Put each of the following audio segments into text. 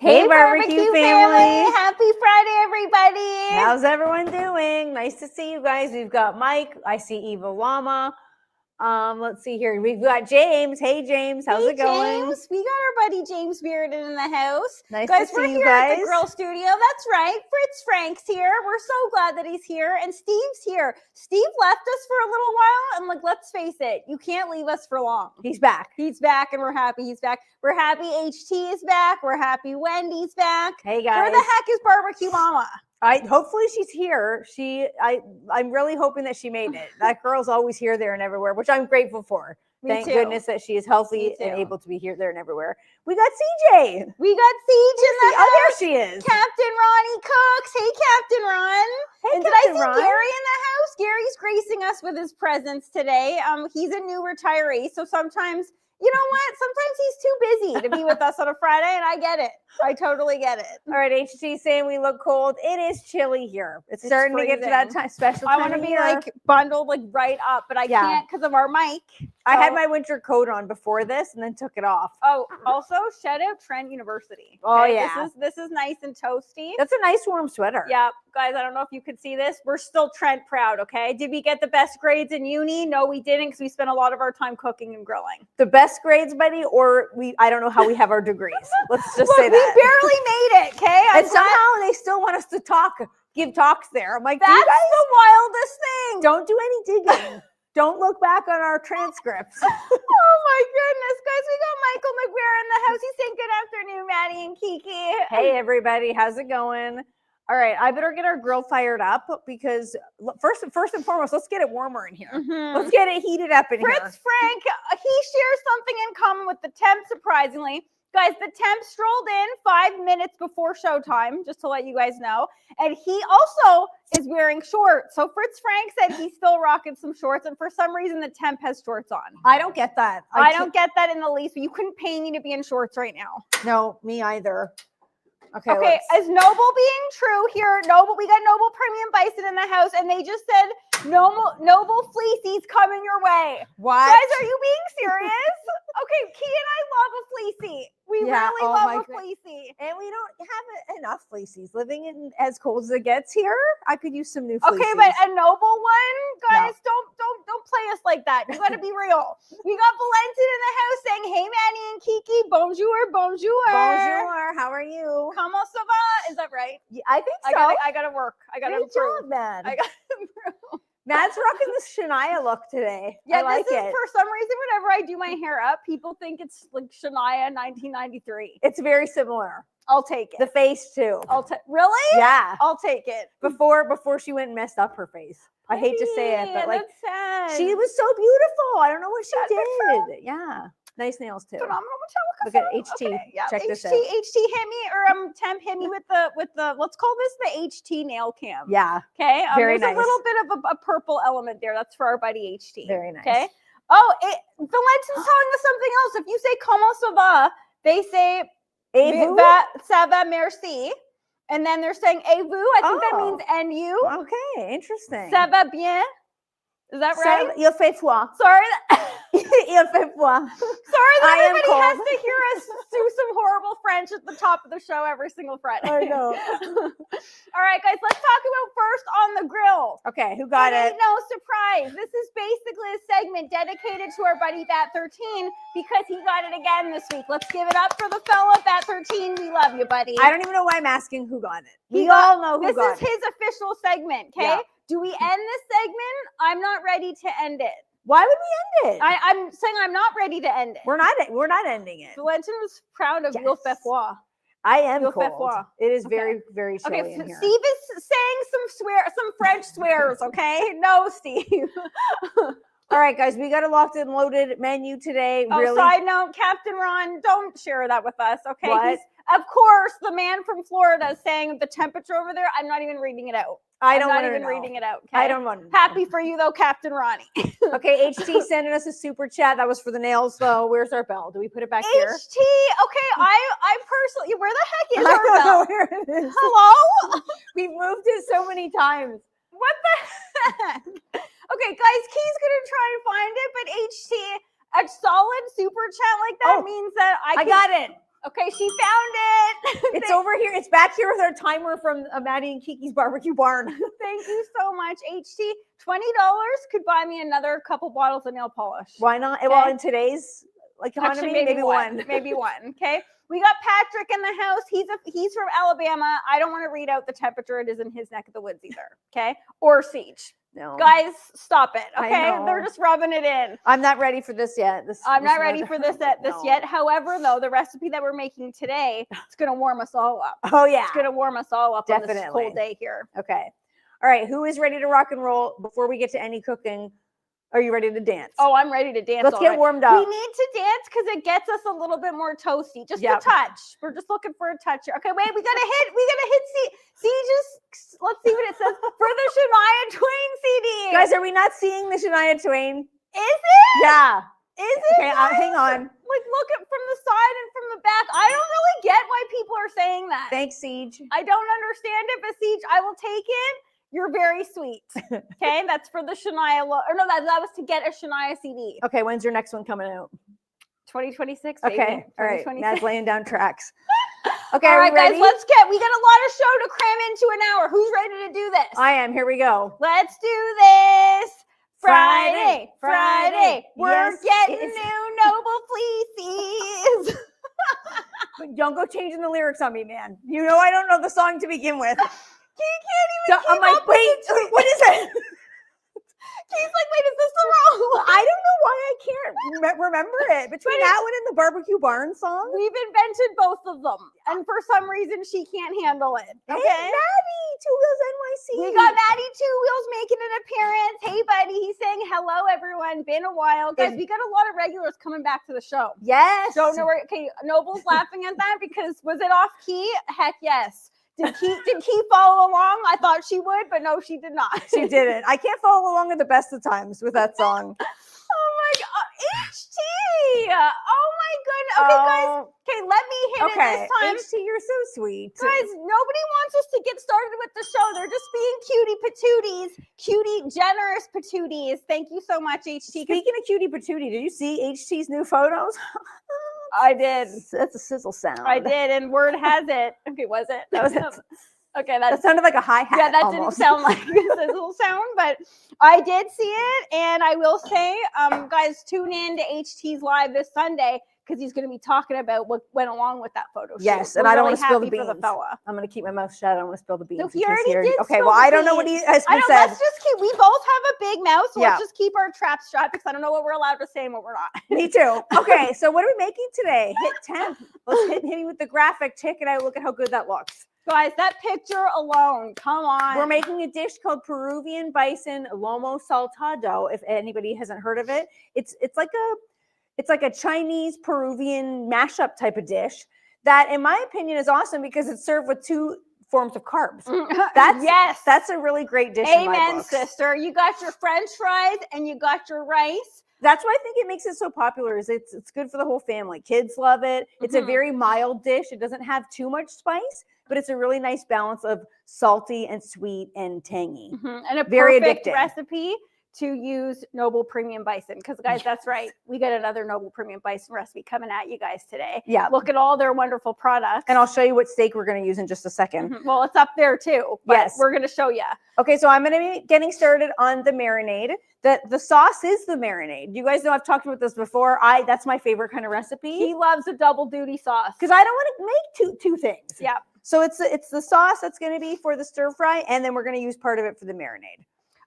Hey, barbecue family. Happy Friday, everybody. How's everyone doing? Nice to see you guys. We've got Mike. I see Eva Llama. Let's see here. We've got James. Hey, James. How's it going? James. We got our buddy James Bearden in the house. Nice guys, to see we're you here guys. at the grill studio. That's right. Fritz Frank's here. We're so glad that he's here. And Steve's here. Steve left us for a little while. And let's face it, you can't leave us for long. He's back. He's back, and we're happy he's back. We're happy HT is back. We're happy Wendy's back. Hey, guys. Where the heck is Barbecue Mama? Hopefully she's here. I'm really hoping that she made it. That girl's always here, there, and everywhere, which I'm grateful for. Thank goodness that she is healthy and able to be here, there, and everywhere. We got CJ. We got Siege in the house. Oh, there she is. Captain Ronnie Cooks. Hey, Captain Ron. Hey, and did I see Gary in the house? Gary's gracing us with his presence today. He's a new retiree, so sometimes, you know what? Sometimes he's too busy to be with us on a Friday, and I get it. I totally get it. All right, HT saying we look cold. It is chilly here. It's starting to get to that time. Special. I want to be bundled right up, but I can't because of our mic. I had my winter coat on before this and then took it off. Oh, also shout out Trent University. Oh yeah, this is nice and toasty. That's a nice warm sweater. Yeah, guys, I don't know if you could see this. We're still Trent proud. Okay, did we get the best grades in uni? No, we didn't, because we spent a lot of our time cooking and grilling. The best grades, buddy, or I don't know how we have our degrees. Let's just say that we barely made it. Okay, and somehow they still want us to give talks there. I'm like, that's the wildest thing. Don't do any digging. Don't look back on our transcripts. Oh my goodness, guys, we got Michael McGuire in the house. He's saying good afternoon, Maddie and Kiki. Hey everybody, how's it going? All right, I better get our grill fired up because first and foremost, let's get it warmer in here. Mm-hmm. Let's get it heated up in here. Fritz Frank, he shares something in common with the temp, surprisingly. Guys, the temp strolled in 5 minutes before showtime, just to let you guys know. And he also is wearing shorts. So Fritz Frank said he's still rocking some shorts. And for some reason, the temp has shorts on. I don't get that. I don't get that in the least. But you couldn't pay me to be in shorts right now. No, me either. Okay, as Noble being true here, we got Noble Premium Bison in the house. And they just said, Noble Fleecy's coming your way. What? Guys, are you being serious? Okay, Key and I love a fleecy. We really love a fleecy. And we don't have enough fleecies. Living in as cold as it gets here, I could use some new fleecies. Okay, but a Noble one, guys, don't play us like that. You got to be real. We got Valentin in the house saying, "Hey, Maddie and Kiki, bonjour, bonjour, bonjour. How are you? Comment ça va?" Is that right? Yeah, I think so. I gotta work. I gotta improve. Job, man. I gotta improve. Matt's rocking this Shania look today. Yeah, I like it. For some reason, whenever I do my hair up, people think it's like Shania 1993. It's very similar. I'll take it. The face too. Really? Yeah. I'll take it. Before she went and messed up her face. I hate to say it, but that's sad. She was so beautiful. I don't know what she did. Yeah. Nice nails too. Phenomenal. Look at HT. Okay, yeah. Check HT, this out. HT hit me, or temp hit me with the let's call this the HT nail cam. Yeah. Okay. Very there's nice. a little bit of a purple element there. That's for our buddy HT. Very nice. Okay. Oh, Valentin's telling us something else. If you say comment ça va, they say ça va merci. And then they're saying et vous. I think that means and you. Okay, interesting. Ça va bien. Is that right? Il fait froid. Sorry. Il fait froid. Sorry that everybody has to hear us do some horrible French at the top of the show every single Friday. I know. All right, guys, let's talk about first on the grill. Okay, who got it? No surprise. This is basically a segment dedicated to our buddy Bat13 because he got it again this week. Let's give it up for the fella Bat13. We love you, buddy. I don't even know why I'm asking who got it. We all know who got it. This is his official segment, okay? Yeah. Do we end this segment? I'm not ready to end it. Why would we end it? I'm saying I'm not ready to end it. We're not ending it. Valentin was proud of Il fait froid. I am cold. It is very, very chilly in here. Steve is saying some French swears, okay? No, Steve. All right, guys, we got a locked and loaded menu today. Oh, really? Side note, Captain Ron, don't share that with us, okay? What? Of course, the man from Florida is saying the temperature over there. I'm not even reading it out. I'm not even reading it out. Okay? I don't want to know. Happy for you though, Captain Ronnie. Okay, HT sending us a super chat. That was for the nails though. Where's our bell? Do we put it back here? HT, okay, I personally, where the heck is our bell? I don't know where it is. Hello? We've moved it so many times. What the heck? Okay, guys, Key's gonna try and find it, but HT, a solid super chat like that means that I got it. Okay, she found it. It's over here. It's back here with our timer from Maddie and Kiki's barbecue barn. Thank you so much, HT. $20 could buy me another couple bottles of nail polish. Why not? Okay. Well, in today's economy, actually, maybe one. Maybe one. Okay. We got Patrick in the house. He's from Alabama. I don't want to read out the temperature. It is in his neck of the woods either. Okay. Or Siege. No. Guys, stop it. Okay. They're just rubbing it in. I'm not ready for this yet. I'm not ready for this yet. However, though, the recipe that we're making today, it's going to warm us all up. Oh, yeah. It's going to warm us all up Definitely. on this cold day here. Okay. All right. Who is ready to rock and roll before we get to any cooking? Are you ready to dance? Oh, I'm ready to dance. Let's get warmed up. We need to dance because it gets us a little bit more toasty. Just a touch. We're just looking for a touch here. Okay, wait, we gotta hit see, just let's see what it says for the Shania Twain CD. Guys, are we not seeing the Shania Twain? Is it? Yeah. Is it? Okay, hang on. Like, look at from the side and from the back. I don't really get why people are saying that. Thanks, Siege. I don't understand it, but Siege, I will take it. You're very sweet. Okay, that's for the Shania. That was to get a Shania CD. Okay, when's your next one coming out? 2026. Okay, all right. Matt's laying down tracks. Okay, all right, guys, ready? we got a lot of show to cram into an hour. Who's ready to do this? I am. Here we go. Let's do this. Friday. We're getting new Noble fleeces. But don't go changing the lyrics on me, man. You know I don't know the song to begin with. He can't even keep I'm like, up with wait, what is it? He's like, wait, is this the wrong one? I don't know why I can't remember it. Between that one and the barbecue barn song. We've invented both of them. And for some reason, she can't handle it. Okay? Hey, Maddie, Two Wheels NYC. We got Maddie Two Wheels making an appearance. Hey, buddy. He's saying hello, everyone. Been a while. Guys, we got a lot of regulars coming back to the show. Yes. Don't know where. Okay, Noble's laughing at that because was it off key? Heck yes. Did Key follow along? I thought she would, but no, she did not. She didn't. I can't follow along at the best of times with that song. Oh my God. HT. Oh my goodness. Okay, guys. Okay, let me hit it this time. HT, you're so sweet. Guys, nobody wants us to get started with the show. They're just being cutie patooties. Cutie, generous patooties. Thank you so much, HT. Speaking of cutie patootie, did you see HT's new photos? I did. That's a sizzle sound. I did, and word has it. Okay, was it? That was it. Okay, that sounded like a hi-hat. Yeah, that almost. didn't sound like a sizzle sound, but I did see it, and I will say, guys, tune in to HT's live this Sunday because he's going to be talking about what went along with that photo shoot. Yes, and I don't want to spill the beans. For the fella. I'm going to keep my mouth shut. I don't want to spill the beans. No, he already did. Okay, well, I don't know what he has been said. Let's just keep. We both have a big mouth, so let's just keep our traps shut because I don't know what we're allowed to say and what we're not. Me too. Okay, so what are we making today? Hit temp. Let's hit me with the graphic. Check it out. Look at how good that looks. Guys, that picture alone, come on. We're making a dish called Peruvian Bison Lomo Saltado. If anybody hasn't heard of it, it's like a Chinese Peruvian mashup type of dish that, in my opinion, is awesome because it's served with two forms of carbs. That's a really great dish. Amen, sister. You got your French fries and you got your rice. That's why I think it makes it so popular. Is it's good for the whole family. Kids love it. It's a very mild dish. It doesn't have too much spice, but it's a really nice balance of salty and sweet and tangy. And a very perfect addicting recipe to use Noble Premium Bison. Because, guys, that's right. We got another Noble Premium Bison recipe coming at you guys today. Yeah. Look at all their wonderful products. And I'll show you what steak we're going to use in just a second. Well, it's up there too. But yes. We're going to show you. Okay, so I'm going to be getting started on the marinade. The sauce is the marinade. You guys know I've talked about this before. That's my favorite kind of recipe. He loves a double duty sauce. Because I don't want to make two things. Yeah. So it's the sauce that's going to be for the stir fry, and then we're going to use part of it for the marinade.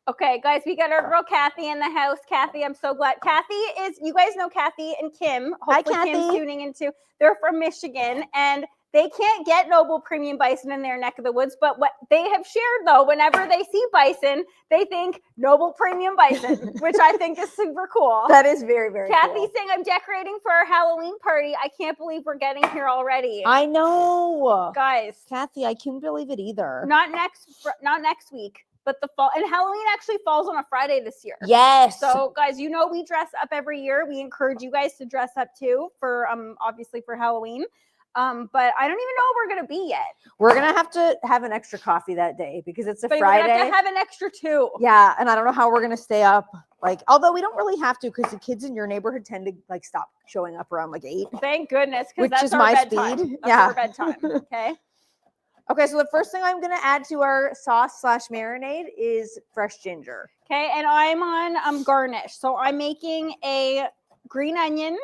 Okay, guys, we got our girl Kathy in the house. Kathy, I'm so glad. Kathy you guys know Kathy and Kim. Hopefully Hi, Kathy. Kim's tuning in too. They're from Michigan, and they can't get Noble Premium Bison in their neck of the woods. But what they have shared, though, whenever they see bison, they think Noble Premium Bison, which I think is super cool. That is very, very Kathy's cool. saying, I'm decorating for our Halloween party. I can't believe we're getting here already. I know. Guys. Kathy, I can't believe it either. Not next week. But the fall, and Halloween actually falls on a Friday this year. Yes. So, guys, we dress up every year. We encourage you guys to dress up too for obviously for Halloween. But I don't even know where we're gonna be yet. We're gonna have to have an extra coffee that day because it's a But Friday. we're gonna have to have an extra 2. Yeah, and I don't know how we're gonna stay up. Like, although we don't really have to because the kids in your neighborhood tend to like stop showing up around like 8. Thank goodness, because Which that's is our my bedtime. speed. That's Yeah. our bedtime. Okay. Okay, so the first thing I'm gonna add to our sauce / marinade is fresh ginger. Okay, and I'm on garnish. So I'm making a green onion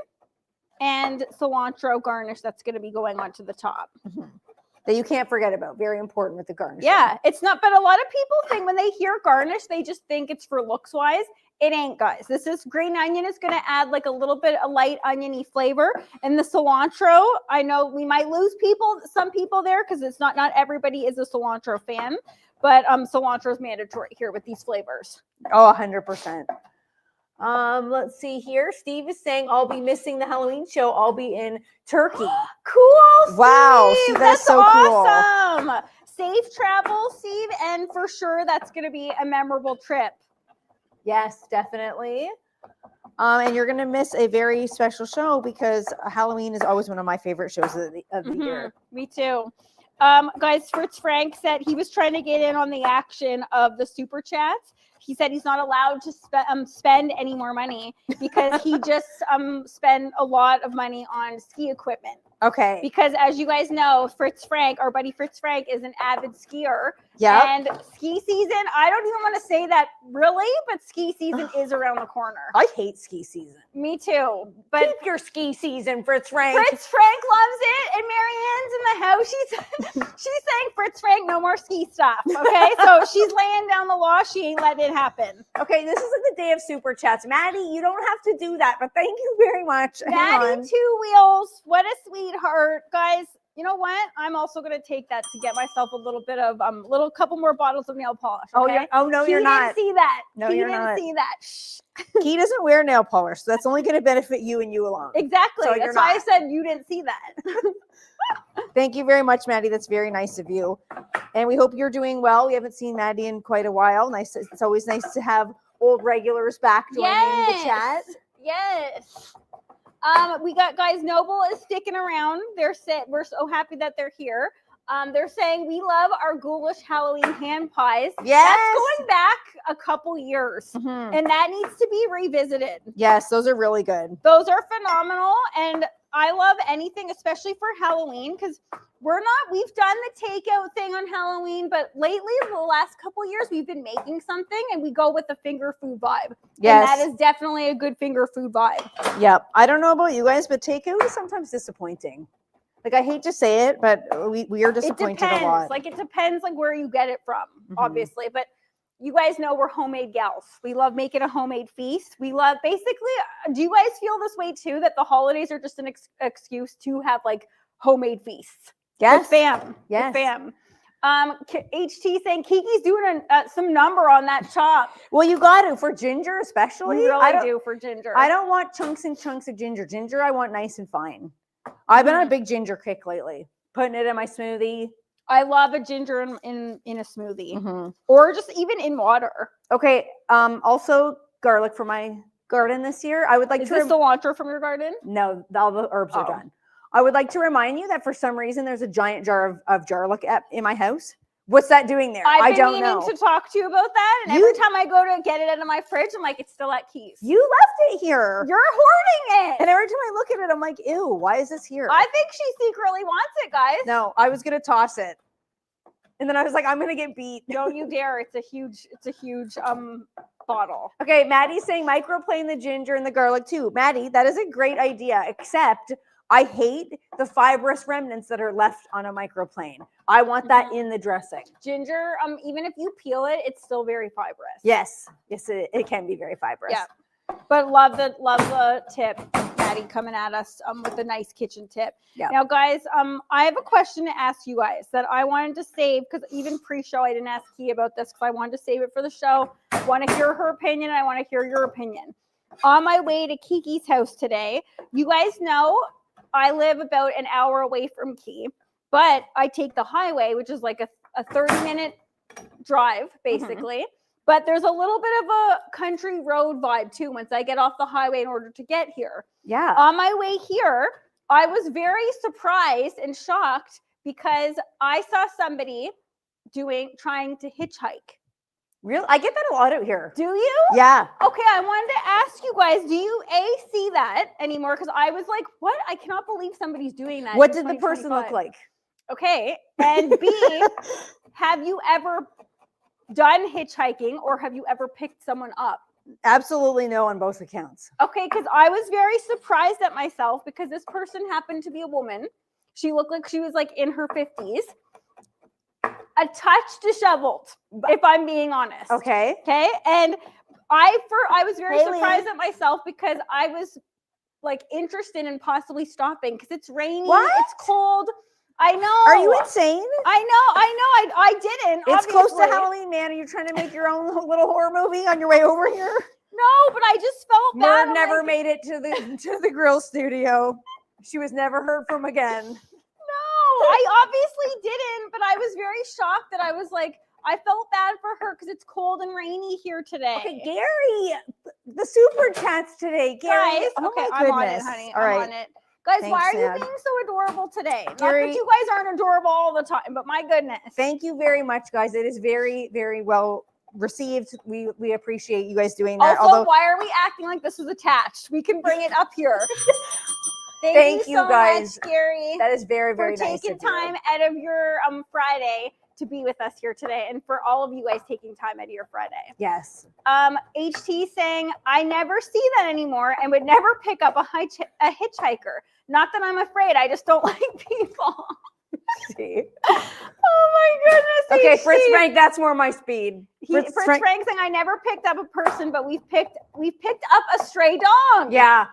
and cilantro garnish that's going to be going onto the top. That you can't forget about. Very important with the garnish. Yeah, it's not, but a lot of people think when they hear garnish, they just think it's for looks wise. It ain't, guys. This is green onion is going to add like a little bit of light oniony flavor. And the cilantro, I know we might lose some people there because it's not everybody is a cilantro fan, but cilantro is mandatory here with these flavors. Oh, 100%. Let's see here. Steve is saying I'll be missing the Halloween show. I'll be in Turkey. Cool, Steve. Wow, Steve, that's so awesome. Cool. Safe travel, Steve, and for sure that's going to be a memorable trip. Yes, definitely. And you're going to miss a very special show because Halloween is always one of my favorite shows of the year. Me too. Guys, Fritz Frank said he was trying to get in on the action of the super chats. He said he's not allowed to spend any more money because he just spent a lot of money on ski equipment. Okay. Because as you guys know, our buddy Fritz Frank is an avid skier. Yeah. And ski season, I don't even want to say that really, but ski season is around the corner. I hate ski season. Me too. But keep your ski season, Fritz Frank. Fritz Frank loves it. And Marianne's in the house. She's saying, Fritz Frank, no more ski stuff. Okay. So she's laying down the law. She ain't letting it happen. Okay. This isn't the day of super chats. Maddie, you don't have to do that, but thank you very much. Maddie 2 Wheels. What a sweetheart. Guys, you know what? I'm also going to take that to get myself a little bit of couple more bottles of nail polish. Okay? Oh, no, you're not. He didn't see that. No, you're not. He didn't see that. Shh. He doesn't wear nail polish, so that's only going to benefit you and you alone. Exactly. So that's why I said you didn't see that. Thank you very much, Maddie. That's very nice of you. And we hope you're doing well. We haven't seen Maddie in quite a while. Nice. It's always nice to have old regulars back joining the chat. Yes. We got, guys, Noble is sticking around. We're so happy that they're here. They're saying we love our ghoulish Halloween hand pies. Yes. That's going back a couple years. And that needs to be revisited. Yes, those are really good. Those are phenomenal. And I love anything, especially for Halloween, because we've done the takeout thing on Halloween, but lately, the last couple of years, we've been making something and we go with the finger food vibe. Yes. And that is definitely a good finger food vibe. Yep. I don't know about you guys, but takeout is sometimes disappointing. Like, I hate to say it, but we are disappointed a lot. Like, it depends like where you get it from, obviously. But you guys know we're homemade gals. We love making a homemade feast. We love basically, do you guys feel this way too, that the holidays are just an excuse to have like homemade feasts? Yes. With fam. Yes. With fam. HT saying Kiki's doing some number on that chop. Well, you got to for ginger, especially. We really do for ginger. I don't want chunks and chunks of ginger. Ginger, I want nice and fine. I've been on a big ginger kick lately. Putting it in my smoothie. I love a ginger in a smoothie, or just even in water. Okay. Also, garlic for my garden this year. I would like to. Is this cilantro from your garden? No, all the herbs are done. I would like to remind you that for some reason there's a giant jar of garlic in my house. What's that doing there? I don't know. I've been meaning to talk to you about that, and every time I go to get it out of my fridge, I'm like, it's still at Keys. You left it here. You're hoarding it. And every time I look at it, I'm like, ew, why is this here? I think she secretly wants it, guys. No, I was gonna toss it. And then I was like, I'm gonna get beat. Don't you dare. It's a huge bottle. Okay, Maddie's saying microplane the ginger and the garlic too. Maddie, that is a great idea, except I hate the fibrous remnants that are left on a microplane. I want that in the dressing. Ginger, even if you peel it, it's still very fibrous. Yes, it can be very fibrous. Yeah, but love the tip, Maddie, coming at us with a nice kitchen tip. Yeah. Now, guys, I have a question to ask you guys that I wanted to save because even pre-show I didn't ask Key about this because I wanted to save it for the show. I want to hear her opinion. I want to hear your opinion. On my way to Kiki's house today, you guys know I live about an hour away from Key, but I take the highway, which is like a 30-minute drive, basically. But there's a little bit of a country road vibe, too, once I get off the highway in order to get here. Yeah. On my way here, I was very surprised and shocked because I saw somebody trying to hitchhike. Really? I get that a lot out here. Do you? Yeah. Okay, I wanted to ask you guys, do you see that anymore? Because I was like, what? I cannot believe somebody's doing that. What did the person look like? Okay. And B, have you ever done hitchhiking or have you ever picked someone up? Absolutely no on both accounts. Okay, because I was very surprised at myself because this person happened to be a woman. She looked like she was like in her 50s. A touch disheveled, if I'm being honest. Okay. Okay. And I was very surprised at myself because I was like interested in possibly stopping because it's rainy, it's cold. I know. Are you insane? I know. I didn't. It's close to Halloween, man. Are you trying to make your own little horror movie on your way over here? No, but I just felt bad. Merv never made it to the grill studio. She was never heard from again. I obviously didn't, but I was very shocked that I was like, I felt bad for her because it's cold and rainy here today. Okay, Gary, the super chats today. Gary, guys, oh I'm on it, honey. I'm on it. Guys, Thanks, why are you Nad. being so adorable today? Gary, not that you guys aren't adorable all the time, but my goodness. Thank you very much, guys. It is very, very well received. We appreciate you guys doing that. Also, why are we acting like this was attached? We can bring it up here. Thank you so guys. much, Gary. That is very, very nice. For taking time out of your Friday to be with us here today, and for all of you guys taking time out of your Friday. Yes. HT saying, I never see that anymore and would never pick up a hitchhiker. Not that I'm afraid, I just don't like people. See. Oh my goodness. Okay, HT. Fritz Frank, that's more my speed. Fritz Frank saying, I never picked up a person, but we've picked up a stray dog. Yeah.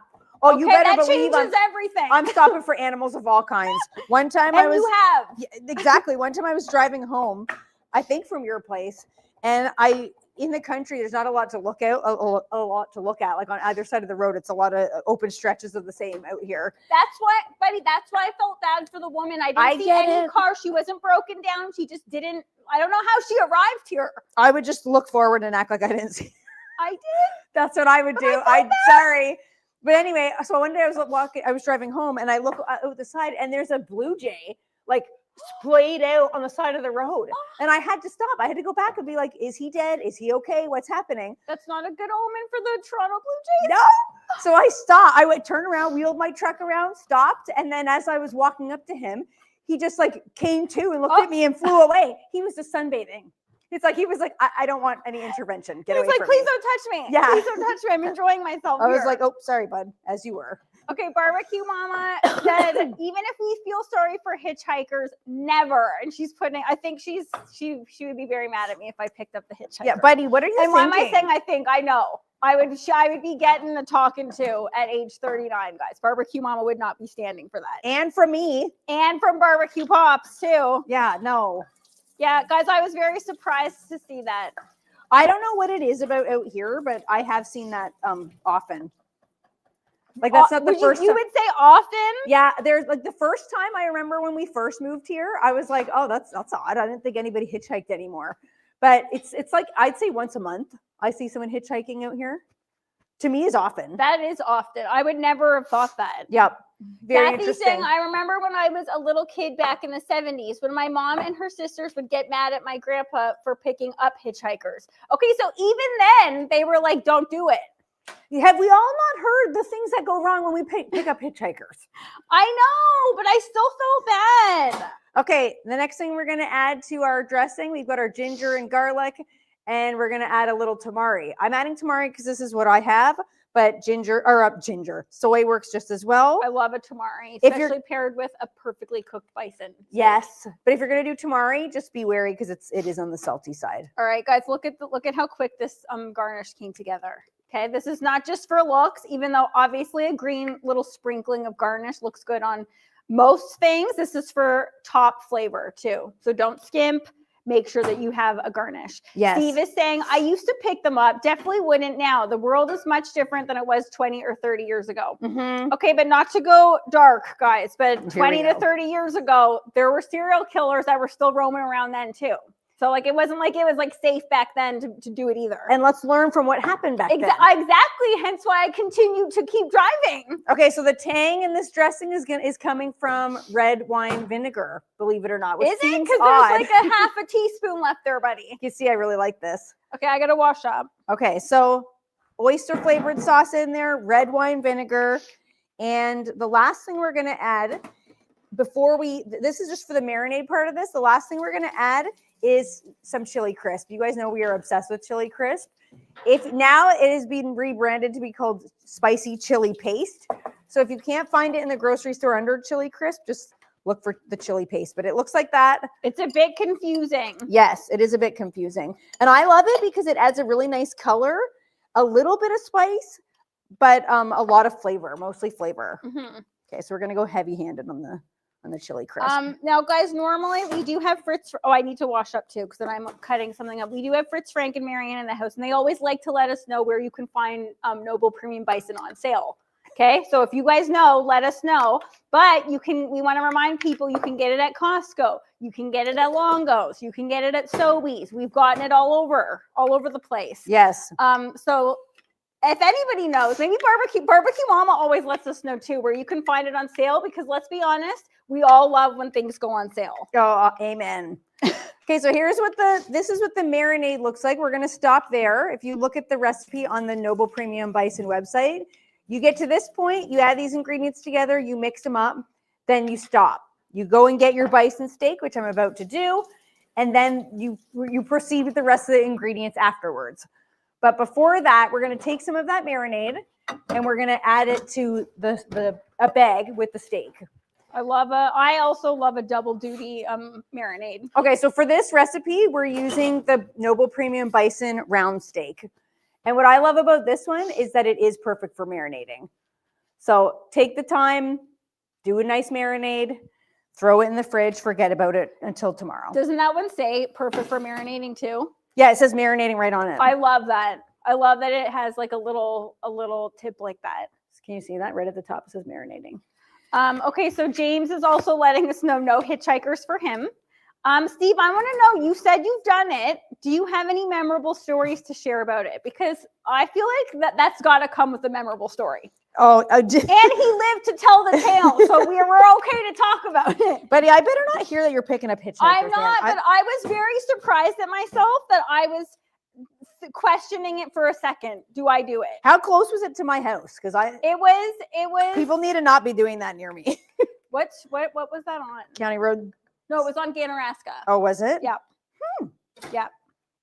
Oh, okay, you better that believe changes everything. I'm stopping for animals of all kinds. One time you have. Yeah, exactly. One time I was driving home, I think from your place, and in the country, there's not a lot to look at. A lot to look at. Like on either side of the road, it's a lot of open stretches of the same out here. That's why I felt bad for the woman. I didn't see any car. She wasn't broken down. She just didn't. I don't know how she arrived here. I would just look forward and act like I didn't see. I did. That's what I would do. I'm sorry. But anyway, so one day I was driving home and I look out the side and there's a blue jay like splayed out on the side of the road. And I had to stop. I had to go back and be like, is he dead? Is he okay? What's happening? That's not a good omen for the Toronto Blue Jays. No. So I stopped. I would turn around, wheeled my truck around, stopped. And then as I was walking up to him, he just like came to and looked at me and flew away. He was just sunbathing. He was like, I don't want any intervention. Get away from me. Please don't touch me. Yeah. Please don't touch me. I'm enjoying myself I was like, oh, sorry, bud, as you were. Okay, Barbecue Mama said, even if we feel sorry for hitchhikers, never. And she's putting, I think she would be very mad at me if I picked up the hitchhiker. Yeah, buddy, what are you thinking? And why am I saying I think? I know. I would be getting the talking to at age 39, guys. Barbecue Mama would not be standing for that. And from me. And from Barbecue Pops, too. Yeah, no. Yeah, guys, I was very surprised to see that. I don't know what it is about out here, but I have seen that often. Like that's not the first time. You would say often? Yeah, there's like the first time I remember when we first moved here, I was like, oh, that's odd. I didn't think anybody hitchhiked anymore. But it's like I'd say once a month I see someone hitchhiking out here. To me is often. That is often. I would never have thought that. Yep. Very Kathy's interesting. saying, I remember when I was a little kid back in the 70s when my mom and her sisters would get mad at my grandpa for picking up hitchhikers. Okay, so even then they were like, don't do it. Have we all not heard the things that go wrong when we pick up hitchhikers? I know, but I still felt bad. Okay, the next thing we're going to add to our dressing, we've got our ginger and garlic, and we're going to add a little tamari. I'm adding tamari because this is what I have, but soy works just as well. I love a tamari, especially paired with a perfectly cooked bison. Yes, but if you're going to do tamari, just be wary because it is on the salty side. All right, guys, look at how quick this garnish came together. Okay, this is not just for looks, even though obviously a green little sprinkling of garnish looks good on most things. This is for top flavor too. So don't skimp. Make sure that you have a garnish. Yes. Steve is saying, I used to pick them up. Definitely wouldn't now. The world is much different than it was 20 or 30 years ago. Mm-hmm. Okay, but not to go dark, guys. But 20 to 30 years ago, there were serial killers that were still roaming around then too. So like it wasn't like it was like safe back then to do it either. And let's learn from what happened back then. Exactly. Hence why I continue to keep driving. Okay, so the tang in this dressing is coming from red wine vinegar, believe it or not. Is it? Because there's like a half a teaspoon left there, buddy. You see, I really like this. Okay, I gotta wash up. Okay, so oyster flavored sauce in there, red wine vinegar, and the last thing we're gonna add this is just for the marinade part of this. The last thing we're gonna add is some chili crisp. You guys know we are obsessed with chili crisp. If now it has been rebranded to be called spicy chili paste. So if you can't find it in the grocery store under chili crisp, just look for the chili paste. But it looks like that. It's a bit confusing. Yes, it is a bit confusing. And I love it because it adds a really nice color, a little bit of spice, but a lot of flavor, mostly flavor. Mm-hmm. Okay, so we're gonna go heavy-handed on the chili crisp. Now, guys, normally we do have Fritz. Oh, I need to wash up too because then I'm cutting something up. We do have Fritz, Frank, and Marianne in the house, and they always like to let us know where you can find Noble Premium Bison on sale. Okay, so if you guys know, let us know. But we want to remind people you can get it at Costco, you can get it at Longo's, you can get it at Sobeys. We've gotten it all over the place. Yes. So if anybody knows, maybe Barbecue Mama always lets us know too where you can find it on sale, because let's be honest, we all love when things go on sale. Oh, amen. Okay, so this is what the marinade looks like. We're going to stop there. If you look at the recipe on the Noble Premium Bison website, you get to this point, you add these ingredients together, you mix them up, then you stop. You go and get your bison steak, which I'm about to do, and then you proceed with the rest of the ingredients afterwards. But before that, we're going to take some of that marinade and we're going to add it to a bag with the steak. I also love a double duty marinade. Okay, so for this recipe, we're using the Noble Premium Bison round steak. And what I love about this one is that it is perfect for marinating. So take the time, do a nice marinade, throw it in the fridge, forget about it until tomorrow. Doesn't that one say perfect for marinating too? Yeah, it says marinating right on it. I love that. I love that it has like a little tip like that. Can you see that? Right at the top, it says marinating. Okay, so James is also letting us know no hitchhikers for him. Steve, I want to know, you said you've done it. Do you have any memorable stories to share about it? Because I feel like that's got to come with a memorable story. Oh, and he lived to tell the tale, so we're okay to talk about it. Buddy, I better not hear that you're picking up hitchhikers. I'm not, but I was very surprised at myself that I was questioning it for a second. Do I do it? How close was it to my house? Because it was. People need to not be doing that near me. What was that on? County Road. No, it was on Ganaraska. Oh, was it? Yeah. Yeah.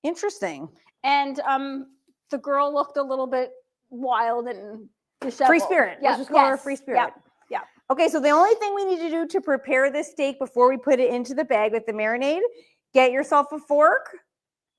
Interesting. And the girl looked a little bit wild and disheveled. Free spirit. Yeah. Let's just call her free spirit. Yeah. Okay, so the only thing we need to do to prepare this steak before we put it into the bag with the marinade, get yourself a fork,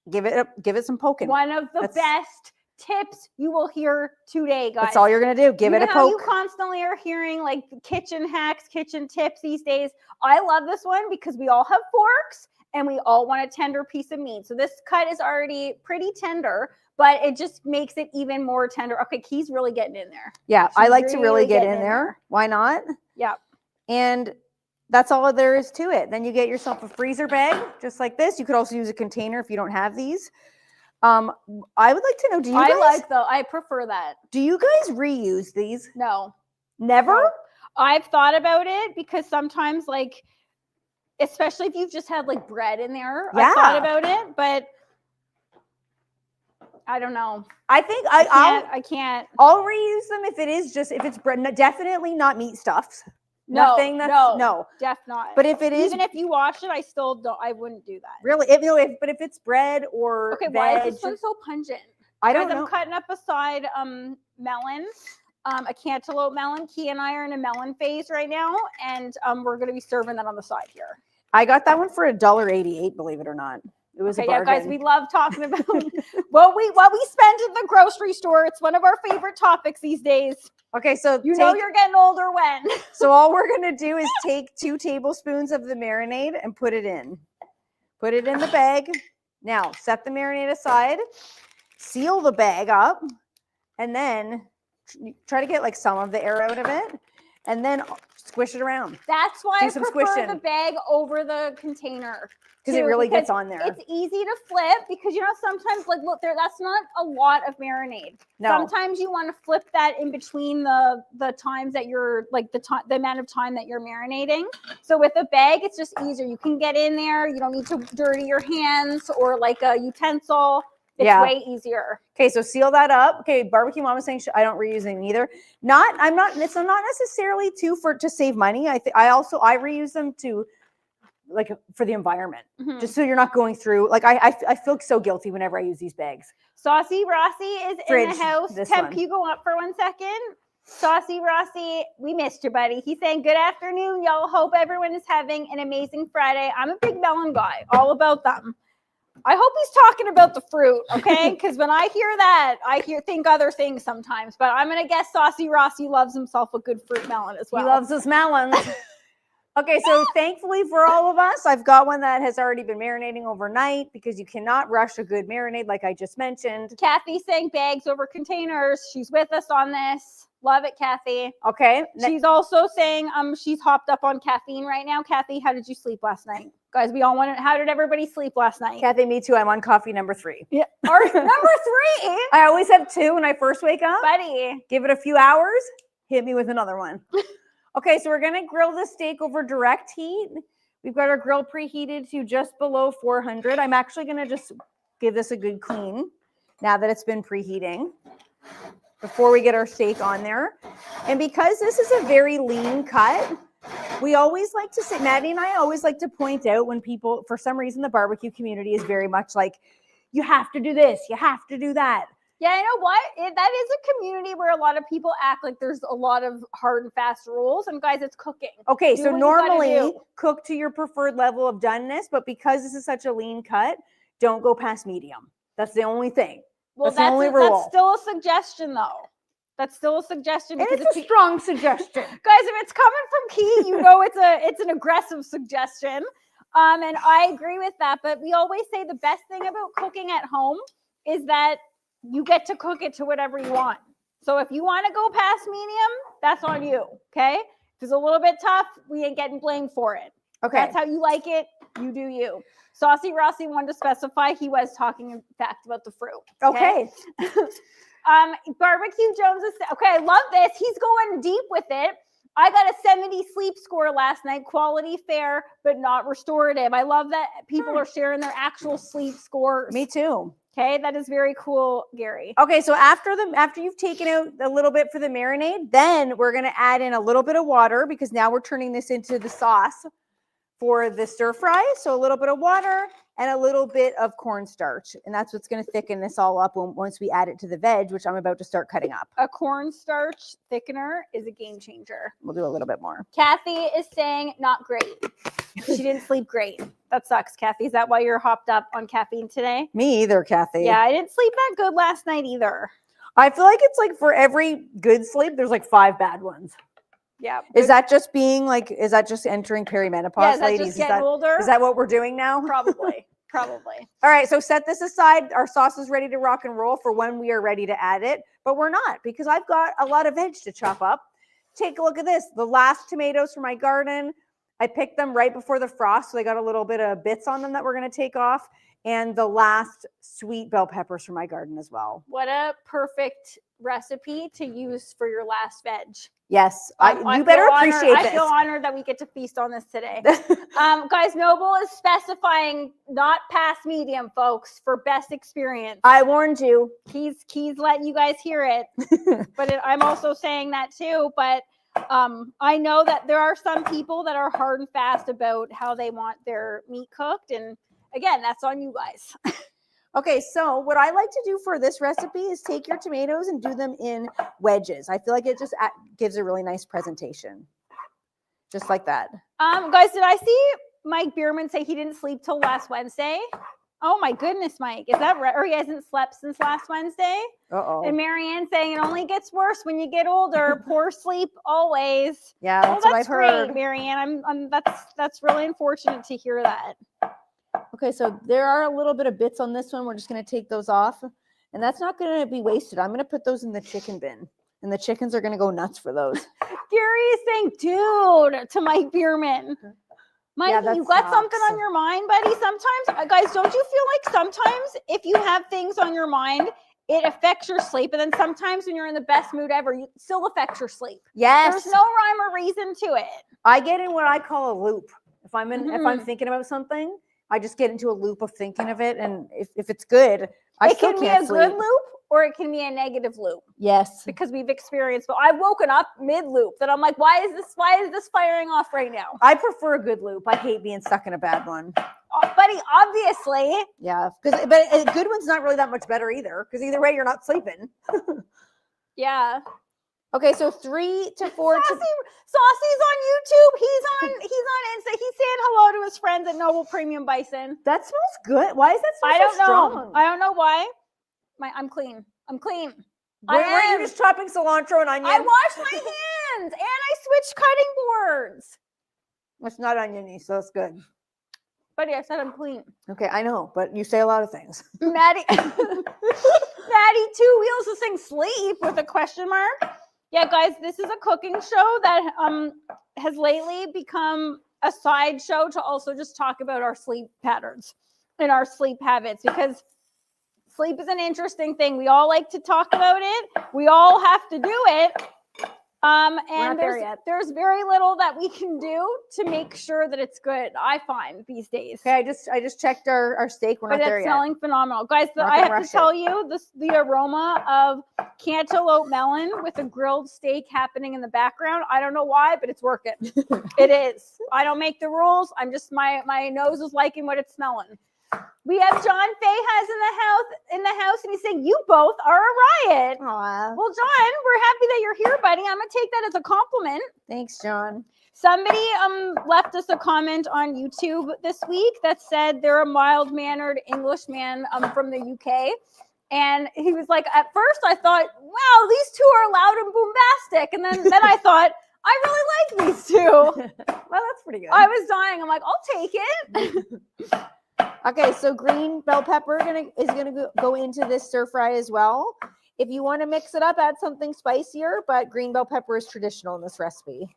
give it some poking. One of the best tips you will hear today, guys. That's all you're gonna do. Give it a poke. You constantly are hearing like kitchen hacks, kitchen tips these days. I love this one because we all have forks and we all want a tender piece of meat. So this cut is already pretty tender, but it just makes it even more tender. Okay, Key's really getting in there. Yeah, I like to really get in there. Why not? Yeah. And that's all there is to it. Then you get yourself a freezer bag, just like this. You could also use a container if you don't have these. I would like to know, I prefer that. Do you guys reuse these? No. Never? No. I've thought about it because sometimes, like, especially if you've just had like bread in there, yeah. I've thought about it, but I don't know. I think I can't. I'll reuse them if it's bread. Definitely not meat stuffs. No, no, def not. But if it is, even if you wash it, I wouldn't do that. Really? But if it's bread or okay, veg, why is this one so pungent? I don't know. I'm cutting up a side melon, a cantaloupe melon. Key and I are in a melon phase right now, and we're going to be serving that on the side here. I got that one for $1.88. Believe it or not, it was a bargain. Yeah, guys, we love talking about what we spend at the grocery store. It's one of our favorite topics these days. Okay, so you're getting older when. So all we're gonna do is take 2 tablespoons of the marinade and put it in. Put it in the bag. Now set the marinade aside, seal the bag up, and then try to get like some of the air out of it. and then squish it around. That's why Do I some prefer squishing. the bag over the container. Because it really gets on there. It's easy to flip because, you know, sometimes, like, look there, that's not a lot of marinade. No. Sometimes you want to flip that in between the times that you're, like, the amount of time that you're marinating. So with a bag, it's just easier. You can get in there. You don't need to dirty your hands or like a utensil. It's way easier. Okay, so seal that up. Okay, barbecue mom is saying I don't reuse them either. It's not necessarily to save money. I reuse them to, like, for the environment, just so you're not going through, like, I feel so guilty whenever I use these bags. Saucy Rossi is in the house. Temp, you go up for 1 second. Saucy Rossi, we missed you, buddy. He's saying, good afternoon, y'all. Hope everyone is having an amazing Friday. I'm a big melon guy, all about them. I hope he's talking about the fruit, okay? Because when I hear that, think other things sometimes. But I'm going to guess Saucy Rossi loves himself a good fruit melon as well. He loves his melons. Okay, so thankfully for all of us, I've got one that has already been marinating overnight because you cannot rush a good marinade, like I just mentioned. Kathy saying bags over containers. She's with us on this. Love it, Kathy. Okay. She's also saying she's hopped up on caffeine right now. Kathy, how did you sleep last night? Guys, we all want to, how did everybody sleep last night? Kathy, me too. I'm on coffee number 3. Yeah. Or number 3. I always have 2 when I first wake up. Buddy. Give it a few hours. Hit me with another one. Okay, so we're going to grill the steak over direct heat. We've got our grill preheated to just below 400. I'm actually going to just give this a good clean now that it's been preheating before we get our steak on there. And because this is a very lean cut, we always like to say, Maddie and I always like to point out when people, for some reason, the barbecue community is very much like, you have to do this, you have to do that. Yeah, you know what? That is a community where a lot of people act like there's a lot of hard and fast rules. And guys, it's cooking. Okay, so normally cook to your preferred level of doneness, but because this is such a lean cut, don't go past medium. That's the only thing. Well, that's the only rule. That's still a suggestion, though. That's still a suggestion. And it's a strong suggestion. Guys, if it's coming from Key, you know it's an aggressive suggestion. And I agree with that. But we always say the best thing about cooking at home is that you get to cook it to whatever you want. So if you want to go past medium, that's on you, okay? If it's a little bit tough, we ain't getting blamed for it. Okay. That's how you like it. You do you. Saucy Rossi wanted to specify he was talking, in fact, about the fruit. Okay. Barbecue Jones is, okay, I love this. He's going deep with it. I got a 70 sleep score last night. Quality fare, but not restorative. I love that people are sharing their actual sleep scores. Me too. Okay, that is very cool, Gary. Okay, so after you've taken out a little bit for the marinade, then we're going to add in a little bit of water because now we're turning this into the sauce for the stir fry. So a little bit of water and a little bit of cornstarch. And that's what's going to thicken this all up once we add it to the veg, which I'm about to start cutting up. A cornstarch thickener is a game changer. We'll do a little bit more. Kathy is saying not great. She didn't sleep great. That sucks, Kathy. Is that why you're hopped up on caffeine today? Me either, Kathy. Yeah, I didn't sleep that good last night either. I feel like it's like for every good sleep, there's like 5 bad ones. Yeah. Is that just entering perimenopause, yeah, is that ladies? Just getting older? Is that what we're doing now? Probably. All right, so set this aside. Our sauce is ready to rock and roll for when we are ready to add it, but we're not because I've got a lot of veg to chop up. Take a look at this. The last tomatoes from my garden, I picked them right before the frost, so they got a little bit of bits on them that we're going to take off, and the last sweet bell peppers from my garden as well. What a perfect recipe to use for your last veg. Yes, you better appreciate this. I feel honored that we get to feast on this today. Guys, Noble is specifying not past medium, folks, for best experience. I warned you. He's letting you guys hear it. But I'm also saying that too. But I know that there are some people that are hard and fast about how they want their meat cooked. And again, that's on you guys. Okay, so what I like to do for this recipe is take your tomatoes and do them in wedges. I feel like it just gives a really nice presentation. Just like that. Guys, did I see Mike Bierman say he didn't sleep till last Wednesday? Oh my goodness, Mike. Is that right? Or he hasn't slept since last Wednesday? Uh-oh. And Marianne saying it only gets worse when you get older. Poor sleep always. Yeah, that's what I've heard. Great, Marianne. That's really unfortunate to hear that. Okay, so there are a little bit of bits on this one. We're just going to take those off. And that's not going to be wasted. I'm going to put those in the chicken bin. And the chickens are going to go nuts for those. Gary is saying, dude, to Mike Bierman. Mike, you got something on your mind, buddy? Sometimes, guys, don't you feel like sometimes if you have things on your mind, it affects your sleep? And then sometimes when you're in the best mood ever, it still affects your sleep. Yes. There's no rhyme or reason to it. I get in what I call a loop. If I'm thinking about something, I just get into a loop of thinking of it. And if it's good, it can be a good loop or it can be a negative loop. Yes. Because we've experienced, but I've woken up mid-loop that I'm like, why is this firing off right now? I prefer a good loop. I hate being stuck in a bad one. Buddy, obviously. Yeah. But a good one's not really that much better either. Because either way, you're not sleeping. Yeah. Okay, so 3 to 4. Saucy's on YouTube. He's on Insta. He's saying hello to his friends at Noble Premium Bison. That smells good. Why is that so strong? I don't know why. I'm clean. Were you just chopping cilantro and onion? I washed my hands and I switched cutting boards. It's not oniony, so it's good. Buddy, I said I'm clean. Okay, I know, but you say a lot of things. Maddie 2 Wheels is saying sleep with a question mark. Yeah, guys, this is a cooking show that has lately become a side show to also just talk about our sleep patterns and our sleep habits, because sleep is an interesting thing. We all like to talk about it. We all have to do it. And there's very little that we can do to make sure that it's good, I find, these days. Okay, I just checked our steak. We're not there yet. But it's smelling phenomenal. Guys, I have to tell you, the aroma of cantaloupe melon with a grilled steak happening in the background. I don't know why, but it's working. It is. I don't make the rules. I'm just, my nose is liking what it's smelling. We have John Fahaz in the house, and he's saying, you both are a riot. Aww. Well, John, we're happy that you're here, buddy. I'm going to take that as a compliment. Thanks, John. Somebody left us a comment on YouTube this week that said they're a mild-mannered Englishman from the UK. And he was like, at first I thought, wow, these two are loud and bombastic. And then I thought, I really like these two. Well, that's pretty good. I was dying. I'm like, I'll take it. Okay, so green bell pepper is gonna go into this stir fry as well. If you want to mix it up, add something spicier, but green bell pepper is traditional in this recipe.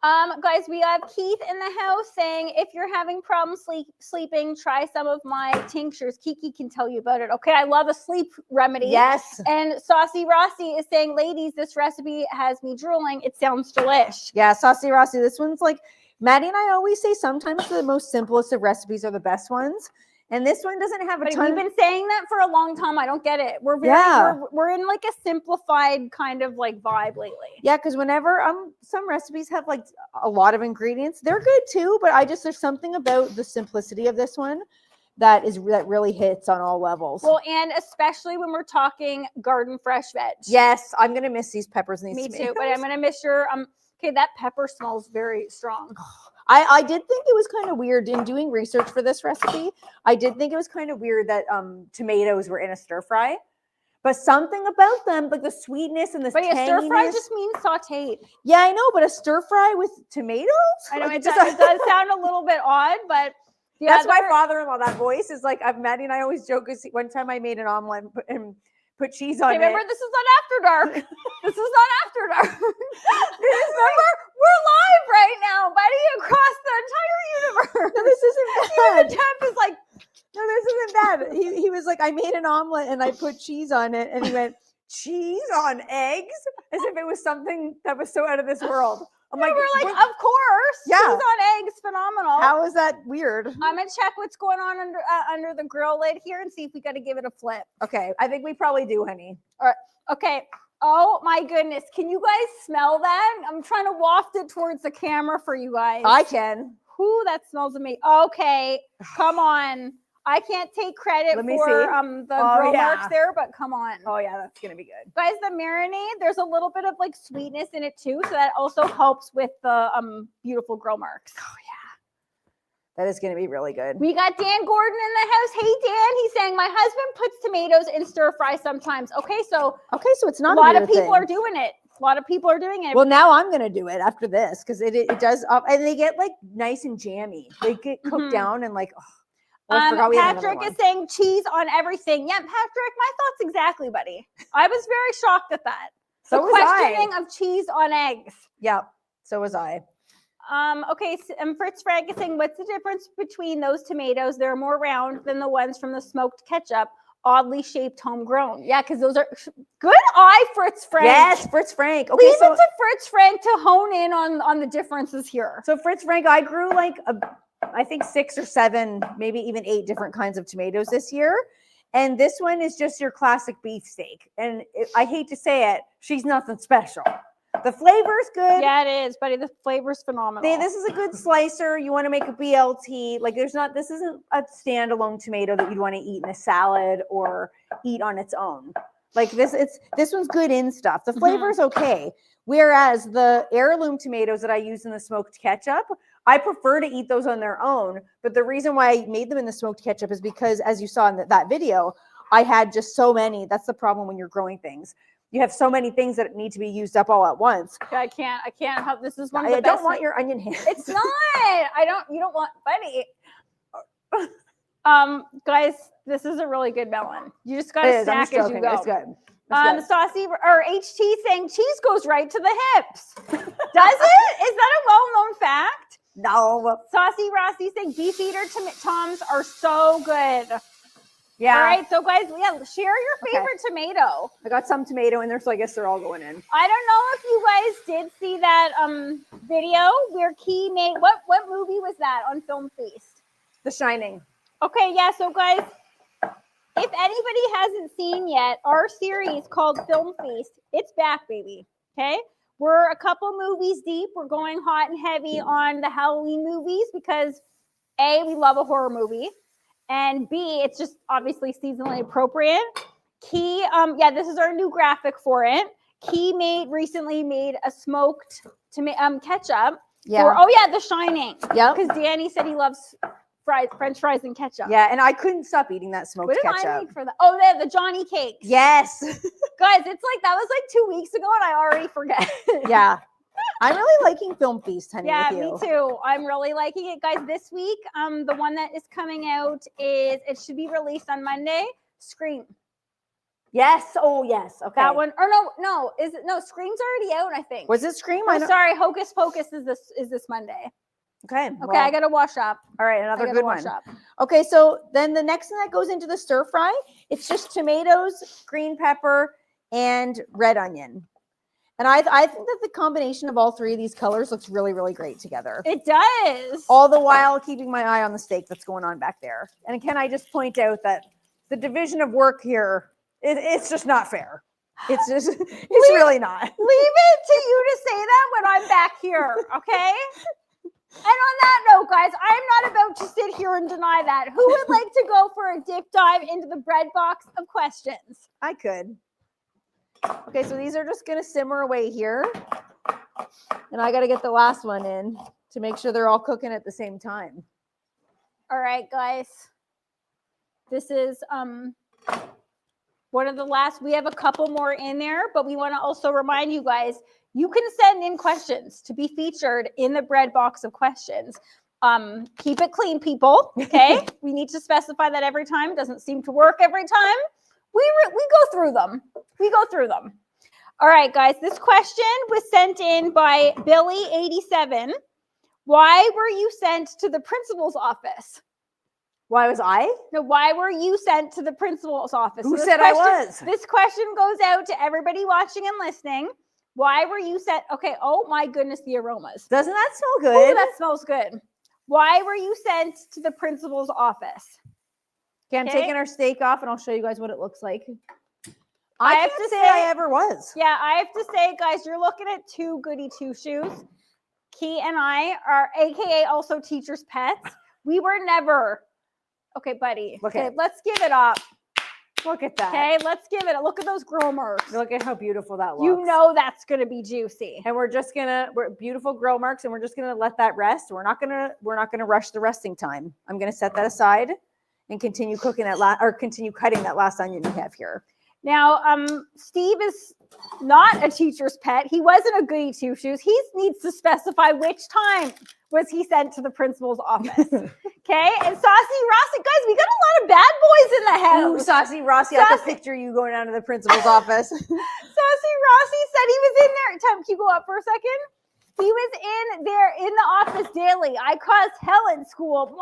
Guys, we have Keith in the house saying, if you're having problems sleeping, try some of my tinctures. Kiki can tell you about it. Okay, I love a sleep remedy. Yes. And Saucy Rossi is saying, ladies, this recipe has me drooling. It sounds delish. Yeah, Saucy Rossi, this one's like, Maddie and I always say sometimes the most simplest of recipes are the best ones. And this one doesn't have a ton. We've been saying that for a long time. I don't get it. We're in like a simplified kind of like vibe lately. Yeah, because whenever some recipes have like a lot of ingredients, they're good too. But there's something about the simplicity of this one that really hits on all levels. Well, and especially when we're talking garden fresh veg. Yes, I'm gonna miss these peppers and these tomatoes. Me too. But I'm gonna miss your okay, that pepper smells very strong. I did think it was kind of weird in doing research for this recipe. I did think it was kind of weird that tomatoes were in a stir fry, but something about them, like the sweetness and the tanginess. But a stir fry just means sauteed. Yeah, I know, but a stir fry with tomatoes? I know, it does sound a little bit odd, but that's my father-in-law. That voice is like, Maddie and I always joke, because one time I made an omelet and put cheese on it. Remember, this is not After Dark. This is not After Dark. Remember, we're live right now, buddy, across the entire universe. No, this isn't bad. The temp is like, no, this isn't bad. He was like, I made an omelet and I put cheese on it, and he went, cheese on eggs? As if it was something that was so out of this world. I'm like, we're like, of course. Yeah. Cheese on eggs, phenomenal. How is that weird? I'm gonna check what's going on under the grill lid here and see if we got to give it a flip. Okay, I think we probably do, honey. All right. Okay. Oh my goodness, can you guys smell that? I'm trying to waft it towards the camera for you guys. I can. Whoo, that smells amazing. Okay, come on. I can't take credit for the grill marks there, but come on. Oh yeah, that's gonna be good. Guys, the marinade, there's a little bit of like sweetness in it too, so that also helps with the beautiful grill marks. Oh yeah. That is gonna be really good. We got Dan Gordon in the house. Hey Dan, he's saying my husband puts tomatoes in stir fry sometimes. Okay, so it's not a lot of people are doing it. A lot of people are doing it. Well, now I'm gonna do it after this, because it does, and they get like nice and jammy. They get cooked down and like. Oh. Patrick is saying cheese on everything. Yeah, Patrick, my thoughts exactly, buddy. I was very shocked at that. So the was I. questioning of cheese on eggs. Yep. So was I. Okay, so, Fritz Frank is saying, what's the difference between those tomatoes? They're more round than the ones from the smoked ketchup, oddly shaped homegrown. Yeah, because those are good eye, Fritz Frank. Yes, Fritz Frank. Okay, Leave it to Fritz Frank to hone in on the differences here. So Fritz Frank, I grew like I think 6 or 7, maybe even 8 different kinds of tomatoes this year. And this one is just your classic beefsteak. And I hate to say it, she's nothing special. The flavor's good. Yeah, it is, buddy. The flavor's phenomenal. This is a good slicer. You want to make a BLT. Like this isn't a standalone tomato that you'd want to eat in a salad or eat on its own. Like this one's good in stuff. The flavor's okay. Whereas the heirloom tomatoes that I use in the smoked ketchup, I prefer to eat those on their own. But the reason why I made them in the smoked ketchup is because, as you saw in that video, I had just so many. That's the problem when you're growing things. You have so many things that need to be used up all at once. I can't help. This is one of the best. I don't want your onion hands. It's not. You don't want, buddy. Guys, this is a really good melon. You just got to snack as you go. It's good. Saucy or HT saying cheese goes right to the hips. Does it? Is that a well-known fact? No. Saucy Rossi saying beef eater toms are so good. Yeah. All right, so guys, share your favorite tomato. I got some tomato in there, so I guess they're all going in. I don't know if you guys did see that video where Key made what movie was that on Film Feast? The Shining. Okay, yeah. So guys, if anybody hasn't seen yet, our series called Film Feast, it's back, baby. Okay, we're a couple movies deep. We're going hot and heavy on the Halloween movies because A, we love a horror movie. And B, it's just obviously seasonally appropriate. Key, this is our new graphic for it. Key recently made a smoked ketchup. For, The Shining. Yeah. Because Danny said he loves French fries and ketchup. Yeah, and I couldn't stop eating that smoked ketchup. What did I make for that? Oh, the Johnny cakes. Yes. Guys, it's like that was like 2 weeks ago, and I already forget. Yeah. I'm really liking Film Feast, honey. Yeah, me too. I'm really liking it, guys. This week, the one that is coming out it should be released on Monday. Scream. Yes. Oh, yes. Okay. That one. Or no. Is it no? Scream's already out, I think. Was it Scream? I'm sorry. Hocus Pocus is this Monday. Okay. Okay, I gotta wash up. All right, another good one. Okay, so then the next thing that goes into the stir fry, it's just tomatoes, green pepper, and red onion. And I think that the combination of all 3 of these colors looks really, really great together. It does. All the while keeping my eye on the steak that's going on back there. And can I just point out that the division of work here, it's just not fair. It's really not. Leave it to you to say that when I'm back here, okay? And on that note, guys, I'm not about to sit here and deny that. Who would like to go for a deep dive into the bread box of questions? I could. Okay, so these are just going to simmer away here. And I got to get the last one in to make sure they're all cooking at the same time. All right, guys. This is one of the last. We have a couple more in there, but we want to also remind you guys, you can send in questions to be featured in the bread box of questions. Keep it clean, people, okay? We need to specify that every time. It doesn't seem to work every time. We go through them. All right, guys. This question was sent in by Billy87. Why were you sent to the principal's office? Why was I? No, why were you sent to the principal's office? Who said I was? This question goes out to everybody watching and listening. Why were you sent? Okay. Oh my goodness, the aromas. Doesn't that smell good? Oh, that smells good. Why were you sent to the principal's office? Okay, I'm taking our steak off and I'll show you guys what it looks like. I have to say I ever was. Yeah, I have to say, guys, you're looking at 2 goody 2-shoes. Key and I are AKA also teachers' pets. We were never. Okay, buddy. Okay, let's give it up. Look at that. Okay, let's give it. Look at those grill marks. Look at how beautiful that looks. You know that's gonna be juicy. And we're beautiful grill marks, and we're just gonna let that rest. We're not gonna rush the resting time. I'm gonna set that aside and continue cooking continue cutting that last onion we have here. Now, Steve is not a teacher's pet. He wasn't a goody two-shoes. He needs to specify which time was he sent to the principal's office. Okay? And Saucy Rossi, guys, we got a lot of bad boys in the house. Ooh, Saucy Rossi, I can picture you going down to the principal's office. Saucy Rossi said he was in there. Tim, can you go up for a second? He was in there in the office daily. I caused hell in school.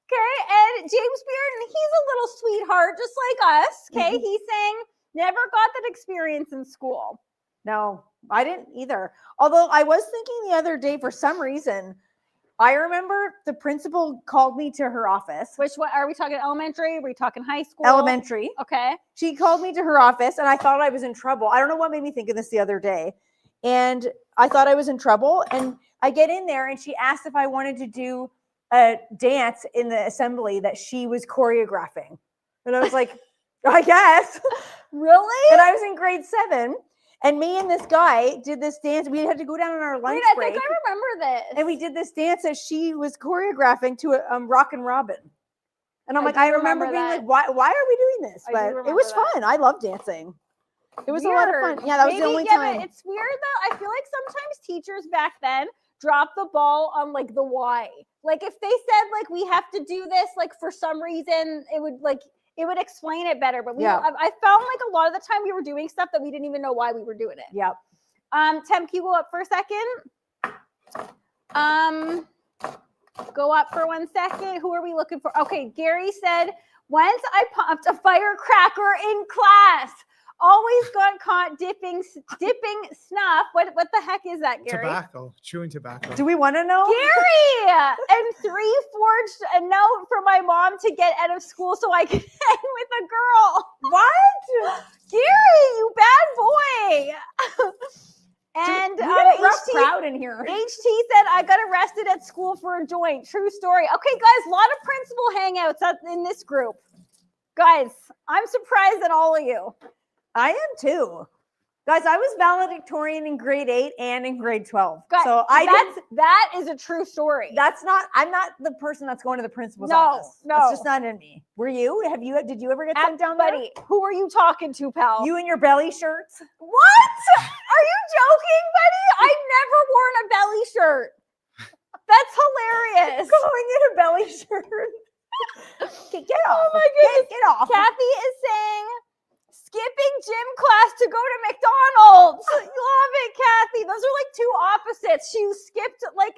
Okay, and James Bearden, he's a little sweetheart, just like us. Okay, he's saying never got that experience in school. No, I didn't either. Although I was thinking the other day, for some reason, I remember the principal called me to her office. Which one are we talking? Elementary? Are we talking high school? Elementary. Okay. She called me to her office, and I thought I was in trouble. I don't know what made me think of this the other day. And I thought I was in trouble. And I get in there, and she asked if I wanted to do a dance in the assembly that she was choreographing. And I was like, I guess. Really? And I was in grade 7. And me and this guy did this dance. We had to go down on our lunch break. I think I remember this. And we did this dance that she was choreographing to a Rockin' Robin. And I'm like, I remember being like, why are we doing this? But it was fun. I love dancing. It was a lot of fun. Yeah, that was the only time. It's weird though. I feel like sometimes teachers back then drop the ball on like the why. Like if they said like we have to do this, like for some reason, it would explain it better. But I found like a lot of the time we were doing stuff that we didn't even know why we were doing it. Yep. Tem, can you go up for a second? Go up for 1 second. Who are we looking for? Okay, Gary said, once I popped a firecracker in class. Always got caught dipping snuff. What the heck is that, Gary? Tobacco, chewing tobacco. Do we want to know? Gary! And 3 forged a note for my mom to get out of school so I could hang with a girl. What? Gary, you bad boy. And we got a rough crowd in here. HT said, I got arrested at school for a joint. True story. Okay, guys, a lot of principal hangouts in this group. Guys, I'm surprised at all of you. I am too. Guys, I was valedictorian in grade 8 and in grade 12. Guys, so that is a true story. I'm not the person that's going to the principal's office. No. That's just not in me. Were you? Did you ever get sent down there? Buddy, who are you talking to, pal? You and your belly shirts? What? Are you joking, buddy? I've never worn a belly shirt. That's hilarious. Going in a belly shirt. Okay, get off. Oh my goodness. Get off. Kathy is saying, skipping gym class to go to McDonald's. Love it, Kathy. Those are like two opposites. She skipped like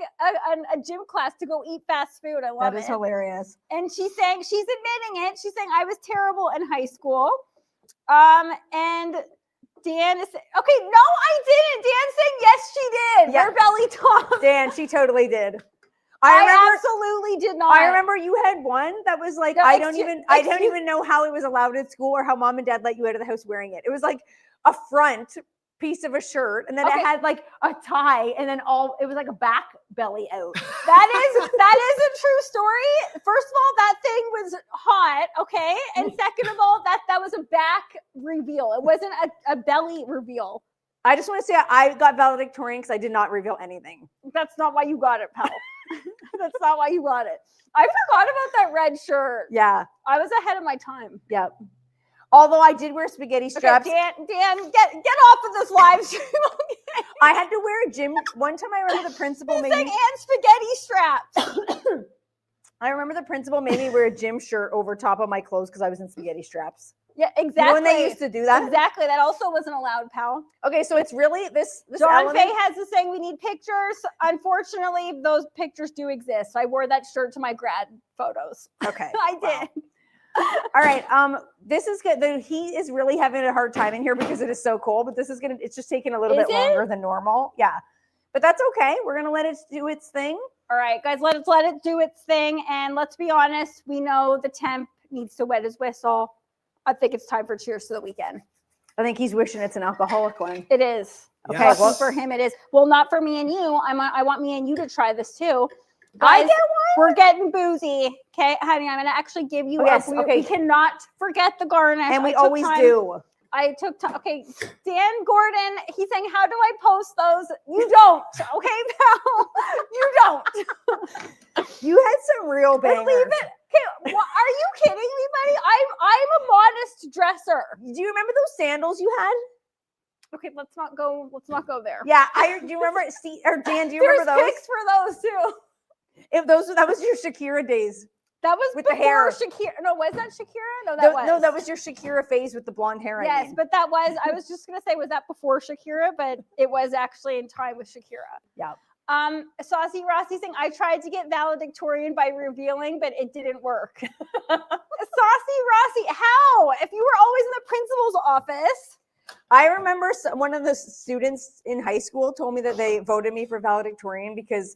a gym class to go eat fast food. I love it. That is hilarious. And she's saying, she's admitting it. She's saying, I was terrible in high school. And Dan is saying, okay, no, I didn't. Dan's saying, yes, she did. Yeah. Your belly talk. Dan, she totally did. I absolutely did not. I remember you had one that was like, no, I don't even know how it was allowed at school or how mom and dad let you out of the house wearing it. It was like a front piece of a shirt, and then it had like a tie, and then it was like a back belly out. That is a true story. First of all, that thing was hot, okay? And second of all, that was a back reveal. It wasn't a belly reveal. I just want to say I got valedictorian because I did not reveal anything. That's not why you got it, pal. That's not why you got it. I forgot about that red shirt. Yeah. I was ahead of my time. Yep. Although I did wear spaghetti straps. Okay, Dan, get off of this live stream. Okay? I had to wear a gym. One time I remember the principal made me. And spaghetti straps. I remember the principal made me wear a gym shirt over top of my clothes because I was in spaghetti straps. Yeah, exactly. You know when they used to do that? Exactly. That also wasn't allowed, pal. Okay, so it's really this John Fay has this saying we need pictures. Unfortunately, those pictures do exist. I wore that shirt to my grad photos. Okay. I did. All right. This is good. The heat is really having a hard time in here because it is so cold, but it's just taking a little bit longer than normal. Yeah. But that's okay. We're gonna let it do its thing. All right, guys, let's let it do its thing. And let's be honest, we know the temp needs to wet his whistle. I think it's time for cheers to the weekend. I think he's wishing it's an alcoholic one. It is. Okay, yes. Well, for him it is. Well, not for me and you. I want me and you to try this too. I Guys, get one. we're getting boozy. Okay, honey, I'm gonna actually give you. Yes. We cannot forget the garnish. And we always do. I took time. Okay, Dan Gordon, he's saying, how do I post those? You don't. Okay, pal. You don't. You had some real bangers. Leave it. Okay, are you kidding me, buddy? I'm a modest dresser. Do you remember those sandals you had? Okay, let's not go there. Yeah, do you remember or Dan, do you remember those? There's pics for those too. That was your Shakira days. That was with before the hair. Shakira. No, was that Shakira? No, that was your Shakira phase with the blonde hair. Yes, but I was just gonna say, was that before Shakira? But it was actually in time with Shakira. Yeah. Saucy Rossi saying, I tried to get valedictorian by revealing, but it didn't work. Saucy Rossi, how? If you were always in the principal's office. I remember one of the students in high school told me that they voted me for valedictorian because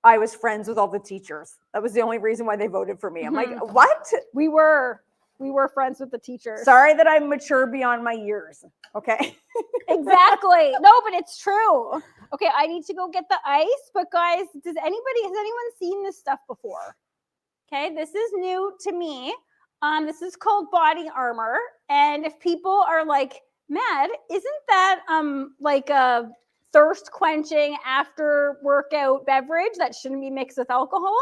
I was friends with all the teachers. That was the only reason why they voted for me. I'm like, what? We were friends with the teachers. Sorry that I'm mature beyond my years. Okay. Exactly. No, but it's true. Okay, I need to go get the ice. But guys, has anyone seen this stuff before? Okay, this is new to me. This is called body armor. And if people are like, Mad, isn't that like a thirst quenching after workout beverage that shouldn't be mixed with alcohol?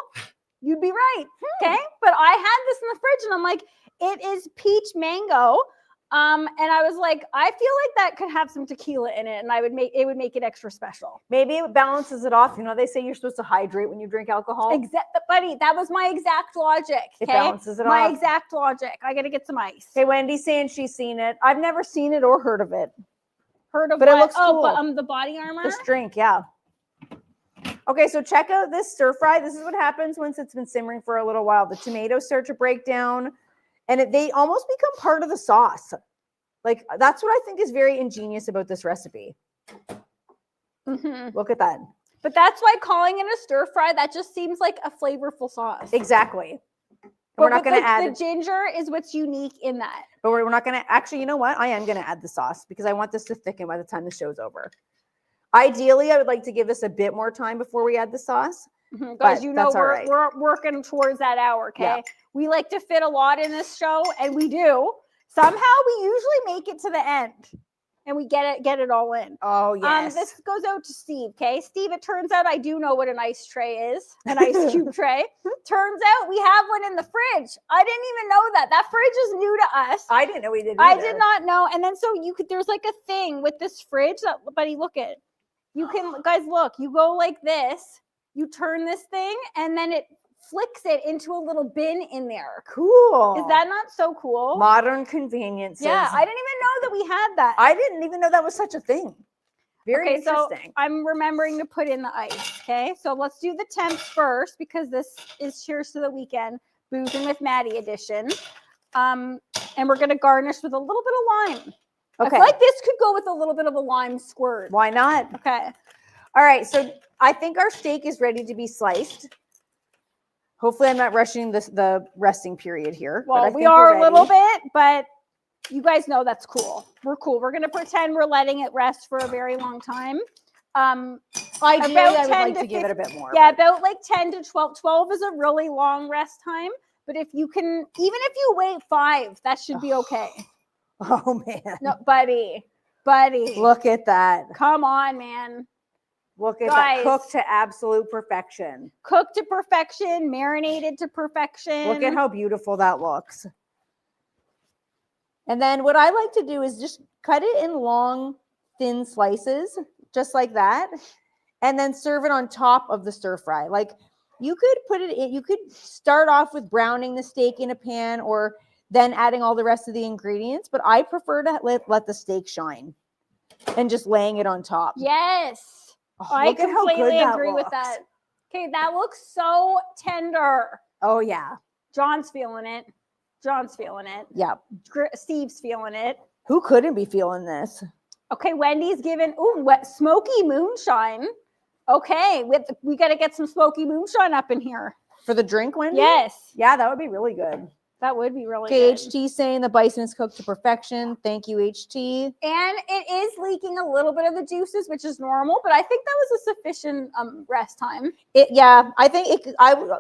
You'd be right. Okay. But I had this in the fridge and I'm like, it is peach mango. And I was like, I feel like that could have some tequila in it and it would make it extra special. Maybe it balances it off. You know, they say you're supposed to hydrate when you drink alcohol. Buddy, that was my exact logic. Okay? It balances it off. My exact logic. I got to get some ice. Hey, Wendy's saying she's seen it. I've never seen it or heard of it. But what? It looks cool. But the body armor? This drink, yeah. Okay, so check out this stir fry. This is what happens once it's been simmering for a little while. The tomatoes start to break down and they almost become part of the sauce. Like, that's what I think is very ingenious about this recipe. Look at that. But that's why calling it a stir fry, that just seems like a flavorful sauce. Exactly. We're not going to add the ginger is what's unique in that. But we're not going to actually, you know what? I am going to add the sauce because I want this to thicken by the time the show's over. Ideally, I would like to give this a bit more time before we add the sauce. Guys, you know we're working towards that hour, okay? Yeah. We like to fit a lot in this show, and we do. Somehow we usually make it to the end. And we get it all in. Oh, yes. This goes out to Steve, okay? Steve, it turns out I do know what an ice tray is, an ice cube tray. Turns out we have one in the fridge. I didn't even know that. That fridge is new to us. I didn't know we did either. I did not know. And then so there's like a thing with this fridge that, buddy, look at. You can, guys, look. You go like this. You turn this thing, and then it flicks it into a little bin in there. Cool. Is that not so cool? Modern conveniences. Yeah, I didn't even know that we had that. I didn't even know that was such a thing. Very interesting. So I'm remembering to put in the ice. Okay, so let's do the temps first because this is Cheers to the Weekend, Boozing with Maddie edition. And we're gonna garnish with a little bit of lime. Okay. I feel like this could go with a little bit of a lime squirt. Why not? Okay. All right, so I think our steak is ready to be sliced. Hopefully I'm not rushing the resting period here. Well, we are a little bit, but you guys know that's cool. We're cool. We're going to pretend we're letting it rest for a very long time. Ideally, I would like to give it a bit more. Yeah, about like 10 to 12. 12 is a really long rest time. But if you can, even if you wait 5, that should be okay. Oh, man. No, buddy. Look at that. Come on, man. Look at that. Cooked to absolute perfection. Cooked to perfection, marinated to perfection. Look at how beautiful that looks. And then what I like to do is just cut it in long, thin slices, just like that. And then serve it on top of the stir fry. Like you could put it in, you could start off with browning the steak in a pan or then adding all the rest of the ingredients. But I prefer to let the steak shine and just laying it on top. Yes. Oh, I completely agree with that. Okay, that looks so tender. Oh, yeah. John's feeling it. Yeah. Steve's feeling it. Who couldn't be feeling this? Okay, Wendy's giving, what smoky moonshine. Okay, we got to get some smoky moonshine up in here. For the drink, Wendy? Yes. Yeah, that would be really good. That would be really good. HT saying the bison is cooked to perfection. Thank you, HT. And it is leaking a little bit of the juices, which is normal, but I think that was a sufficient rest time. Yeah, I think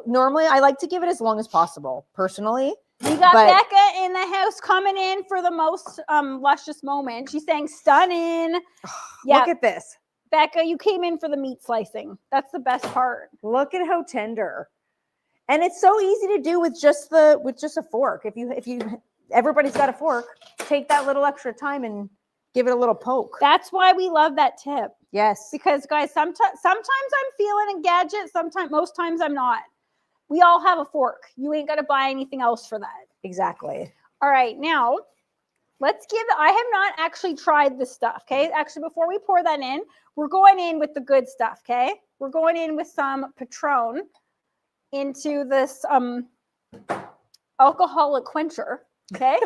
normally I like to give it as long as possible, personally. We got Becca in the house coming in for the most luscious moment. She's saying stunning. Look at this. Becca, you came in for the meat slicing. That's the best part. Look at how tender. And it's so easy to do with just a fork. If you everybody's got a fork, take that little extra time and give it a little poke. That's why we love that tip. Yes. Because guys, sometimes I'm feeling a gadget, most times I'm not. We all have a fork. You ain't got to buy anything else for that. Exactly. All right, now I have not actually tried this stuff, okay? Actually, before we pour that in, we're going in with the good stuff, okay? We're going in with some Patron into this alcoholic quencher, okay?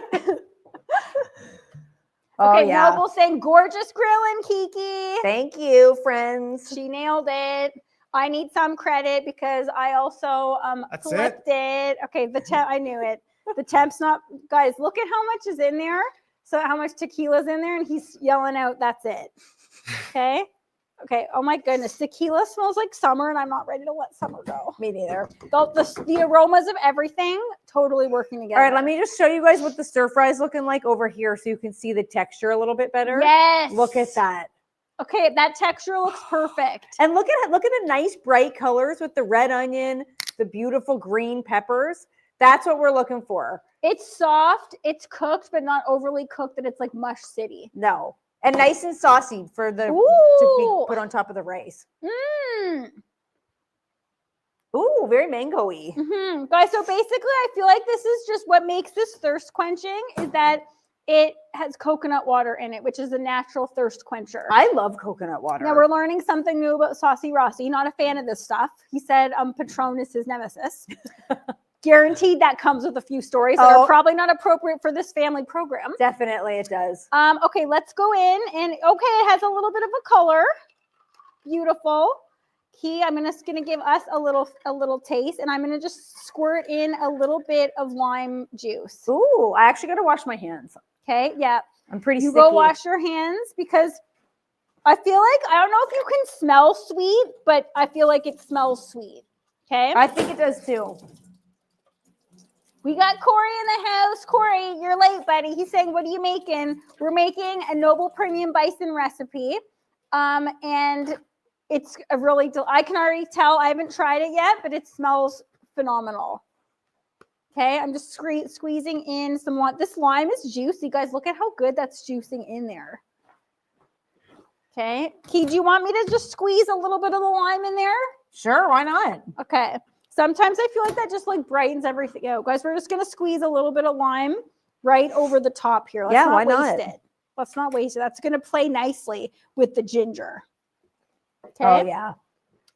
Okay, yeah. Noble saying gorgeous grilling, Kiki. Thank you, friends. She nailed it. I need some credit because I also flipped it. Okay, I knew it. The temp's not, guys, look at how much is in there. So how much tequila's in there, and he's yelling out, that's it. Okay. Okay. Oh my goodness. Tequila smells like summer, and I'm not ready to let summer go. Me neither. The aromas of everything totally working together. All right, let me just show you guys what the stir fry is looking like over here so you can see the texture a little bit better. Yes. Look at that. Okay, that texture looks perfect. And look at the nice bright colors with the red onion, the beautiful green peppers. That's what we're looking for. It's soft, it's cooked, but not overly cooked that it's like mush city. No. And nice and saucy for to be put on top of the rice. Mmm. Ooh, very mango-y. Mm-hmm. Guys, so basically I feel like this is just what makes this thirst quenching is that it has coconut water in it, which is a natural thirst quencher. I love coconut water. Now we're learning something new about Saucy Rossi. Not a fan of this stuff. He said Patron is his nemesis. Guaranteed that comes with a few stories that are probably not appropriate for this family program. Definitely it does. Okay, let's go in. And okay, it has a little bit of a color. Beautiful. I'm just gonna give us a little taste, and I'm gonna just squirt in a little bit of lime juice. Ooh, I actually gotta wash my hands. Okay, yeah. I'm pretty sticky. You go wash your hands because I feel like, I don't know if you can smell sweet, but I feel like it smells sweet. Okay. I think it does too. We got Corey in the house. Corey, you're late, buddy. He's saying, what are you making? We're making a Noble Premium Bison recipe. And it's a really, I can already tell, I haven't tried it yet, but it smells phenomenal. Okay, I'm just squeezing in some lime. This lime is juicy. Guys, look at how good that's juicing in there. Okay. Key, do you want me to just squeeze a little bit of the lime in there? Sure, why not? Okay. Sometimes I feel like that just like brightens everything out. Guys, we're just going to squeeze a little bit of lime right over the top here. Let's not waste it. Let's not waste it. That's going to play nicely with the ginger. Okay. Oh, yeah.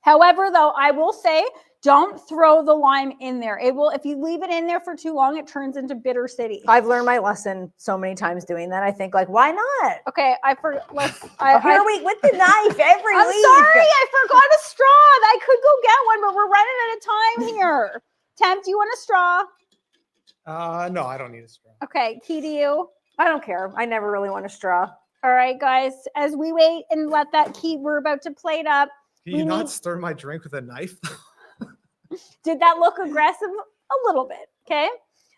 However, though, I will say, don't throw the lime in there. It will, if you leave it in there for too long, it turns into bitter city. I've learned my lesson so many times doing that. I think, like, why not? Okay, I forgot. Here we with the knife every week. I'm sorry, I forgot a straw. I could go get one, but we're running out of time here. Temp, do you want a straw? No, I don't need a straw. Okay, Key, do you? I don't care. I never really want a straw. All right, guys. As we wait and let that Key, we're about to plate up. Can you not stir my drink with a knife? Did that look aggressive? A little bit. Okay.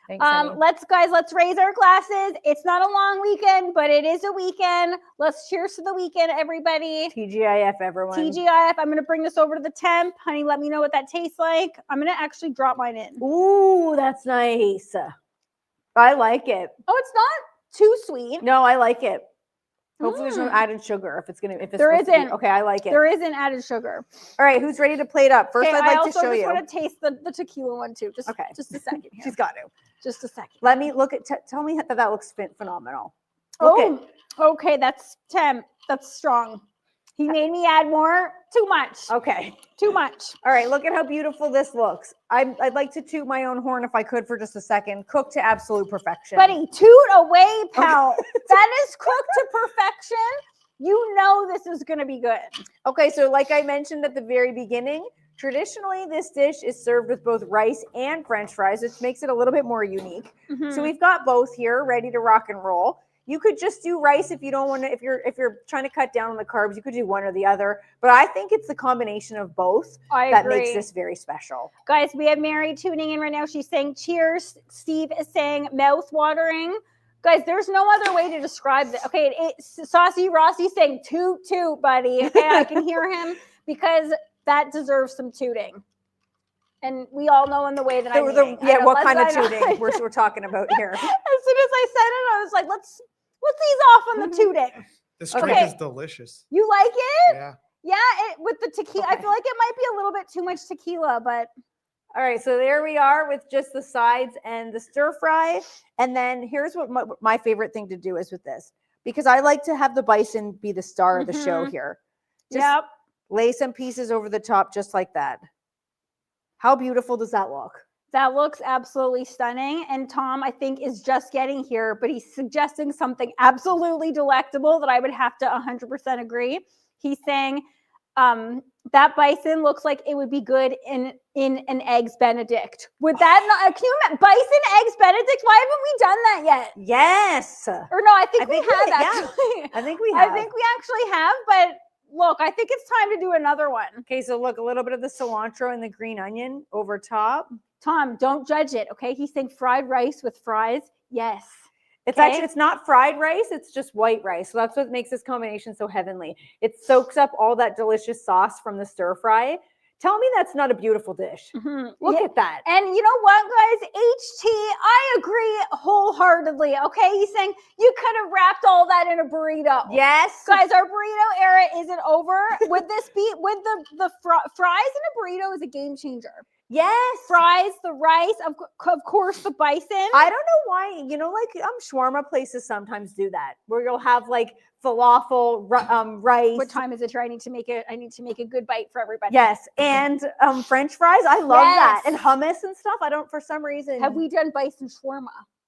Thanks, honey. Let's raise our glasses. It's not a long weekend, but it is a weekend. Let's cheers to the weekend, everybody. TGIF, everyone. TGIF. I'm going to bring this over to the temp. Honey, let me know what that tastes like. I'm going to actually drop mine in. Ooh, that's nice. I like it. Oh, it's not too sweet. No, I like it. Hopefully there's no added sugar there isn't. Okay, I like it. There isn't added sugar. All right, who's ready to plate up? First, I'd like to show you. I also just want to taste the tequila one too. Just a second here. She's got to. Just a second. Let me look at, tell me that looks phenomenal. Okay, that's temp. That's strong. He made me add more. Too much. Okay. Too much. All right, look at how beautiful this looks. I'd like to toot my own horn if I could for just a second. Cooked to absolute perfection. Buddy, toot away, pal. That is cooked to perfection. You know this is going to be good. Okay, so like I mentioned at the very beginning, traditionally this dish is served with both rice and French fries, which makes it a little bit more unique. Mm-hmm. So we've got both here ready to rock and roll. You could just do rice if you don't want to. If you're trying to cut down on the carbs, you could do one or the other. But I think it's the combination of both that makes this very special. Guys, we have Mary tuning in right now. She's saying cheers. Steve is saying mouth watering. Guys, there's no other way to describe this. Okay, Saucy Rossi saying toot toot, buddy. Okay, I can hear him because that deserves some tooting. And we all know in the way that I'm what kind of tooting we're talking about here. As soon as I said it, I was like, let's ease off on the tooting. This drink is delicious. You like it? Yeah. Yeah, with the tequila. I feel like it might be a little bit too much tequila, but all right, so there we are with just the sides and the stir fry. And then here's what my favorite thing to do is with this, because I like to have the bison be the star of the show here. Just lay some pieces over the top just like that. How beautiful does that look? That looks absolutely stunning. And Tom, I think, is just getting here, but he's suggesting something absolutely delectable that I would have to 100% agree. He's saying that bison looks like it would be good in an Eggs Benedict. Would that not, can you imagine, bison Eggs Benedict? Why haven't we done that yet? Yes. Or no, I think we have actually. Yeah. I think we have. I think we actually have, but look, I think it's time to do another one. Okay, so look, a little bit of the cilantro and the green onion over top. Tom, don't judge it, okay? He's saying fried rice with fries. Yes. It's actually, it's not fried rice, it's just white rice. So that's what makes this combination so heavenly. It soaks up all that delicious sauce from the stir fry. Tell me that's not a beautiful dish. Look at that. And you know what, guys? HT, I agree wholeheartedly, okay? He's saying you could have wrapped all that in a burrito. Yes. Guys, our burrito era isn't over. Would this be, with the fries in a burrito is a game changer. Yes. Fries, the rice, of course, the bison. I don't know why, like shawarma places sometimes do that, where you'll have like falafel, rice. What time is it here? I need to make a good bite for everybody. Yes. And French fries. I love that. And hummus and stuff. I don't, for some reason. Have we done bison shawarma?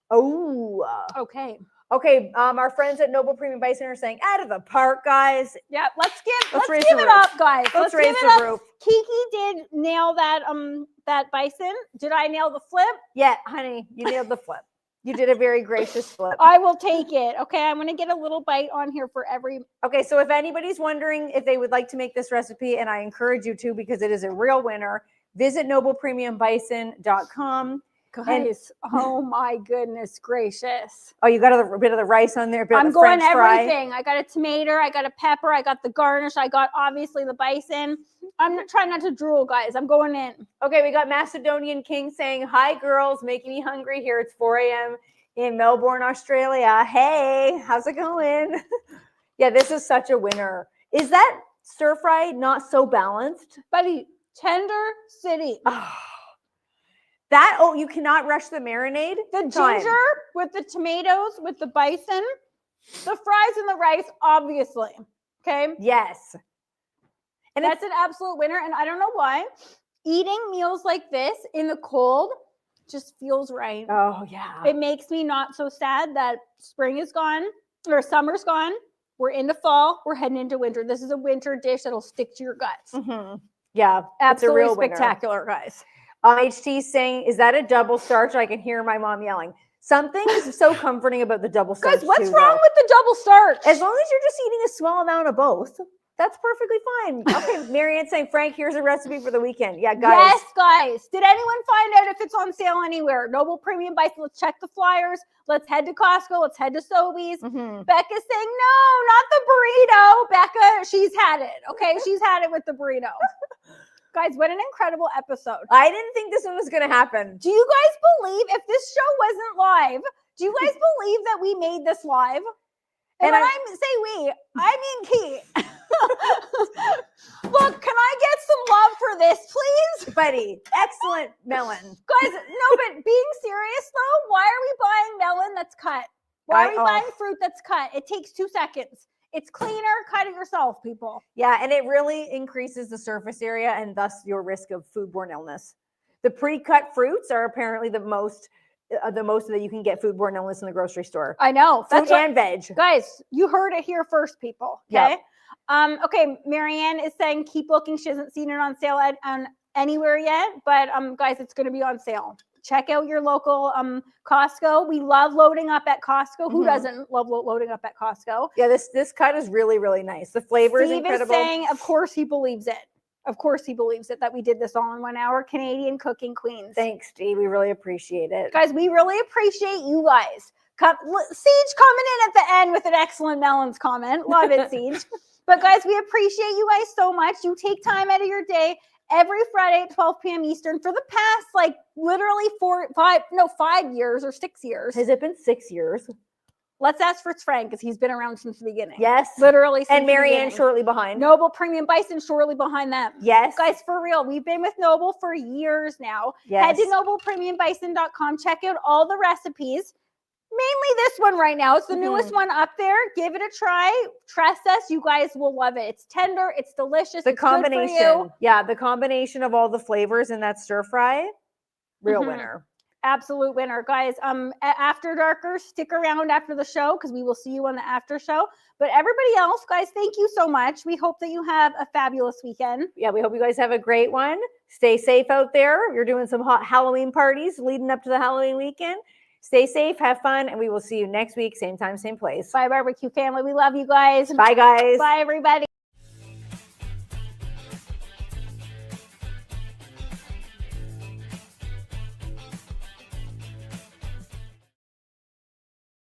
Oh. Okay. Okay, our friends at Noble Premium Bison are saying, out of the park, guys. Yeah, let's give it up, guys. Let's raise the roof. Kiki did nail that bison. Did I nail the flip? Yeah, honey, you nailed the flip. You did a very gracious flip. I will take it. Okay, I'm going to get a little bite on here for every. Okay, so if anybody's wondering if they would like to make this recipe, and I encourage you to because it is a real winner, visit noblepremiumbison.com. Guys, oh my goodness gracious. Oh, you got a bit of the rice on there. I'm going everything. I got a tomato, I got a pepper, I got the garnish, I got obviously the bison. I'm trying not to drool, guys. I'm going in. Okay, we got Macedonian King saying, hi, girls, making me hungry here. It's 4 a.m. in Melbourne, Australia. Hey, how's it going? Yeah, this is such a winner. Is that stir fry not so balanced? Buddy, Tender City. You cannot rush the marinade. The ginger with the tomatoes, with the bison, the fries and the rice, obviously. Okay? Yes. And that's an absolute winner. And I don't know why. Eating meals like this in the cold just feels right. Oh, yeah. It makes me not so sad that spring is gone or summer's gone. We're into fall. We're heading into winter. This is a winter dish that'll stick to your guts. Mm-hmm. Yeah. Absolutely real spectacular, guys. HT saying, is that a double starch? I can hear my mom yelling. Something is so comforting about the double starch. Guys, what's wrong with the double starch? As long as you're just eating a small amount of both, that's perfectly fine. Okay, Marianne saying, Frank, here's a recipe for the weekend. Yeah, guys. Yes, guys. Did anyone find out if it's on sale anywhere? Noble Premium Bison. Let's check the flyers. Let's head to Costco. Let's head to Sobeys. Mm-hmm. Becca's saying, no, not the burrito. Becca, she's had it. Okay, she's had it with the burrito. Guys, what an incredible episode. I didn't think this one was going to happen. Do you guys believe, if this show wasn't live, do you guys believe that we made this live? And when I say we, I mean Key. Look, can I get some love for this, please? Buddy, excellent melon. Guys, no, but being serious though, why are we buying melon that's cut? Why are we buying fruit that's cut? It takes 2 seconds. It's cleaner. Cut it yourself, people. Yeah, and it really increases the surface area and thus your risk of foodborne illness. The pre-cut fruits are apparently the most that you can get foodborne illness in the grocery store. I know. Fruit and veg. Guys, you heard it here first, people. Okay. Yep. Okay, Marianne is saying keep looking. She hasn't seen it on sale on anywhere yet, but guys, it's going to be on sale. check out your local Costco. We love loading up at Costco. Who doesn't love loading up at Costco? Yeah, this cut is really, really nice. The flavor is incredible. Steve is saying, of course he believes it. Of course he believes it that we did this all in 1 hour. Canadian cooking queens. Thanks, Steve. We really appreciate it. Guys, we really appreciate you guys. Siege coming in at the end with an excellent melons comment. Love it, Siege. But guys, we appreciate you guys so much. You take time out of your day every Friday at 12 p.m. Eastern for the past, like, literally 5 years or 6 years. Has it been 6 years? Let's ask for Frank, because he's been around since the beginning. Yes. Literally since and Marianne shortly behind. Noble Premium Bison shortly behind them. Yes. Guys, for real, we've been with Noble for years now. Yes. Head to noblepremiumbison.com. Check out all the recipes. Mainly this one right now. It's the newest one up there. Give it a try. Trust us. You guys will love it. It's tender. It's delicious. The combination. Yeah, the combination of all the flavors in that stir fry. Real winner. Absolute winner, guys. After Darkers, stick around after the show because we will see you on the after show. But everybody else, guys, thank you so much. We hope that you have a fabulous weekend. Yeah, we hope you guys have a great one. Stay safe out there. You're doing some hot Halloween parties leading up to the Halloween weekend. Stay safe, have fun, and we will see you next week, same time, same place. Bye, barbecue family. We love you guys. Bye, guys. Bye, everybody.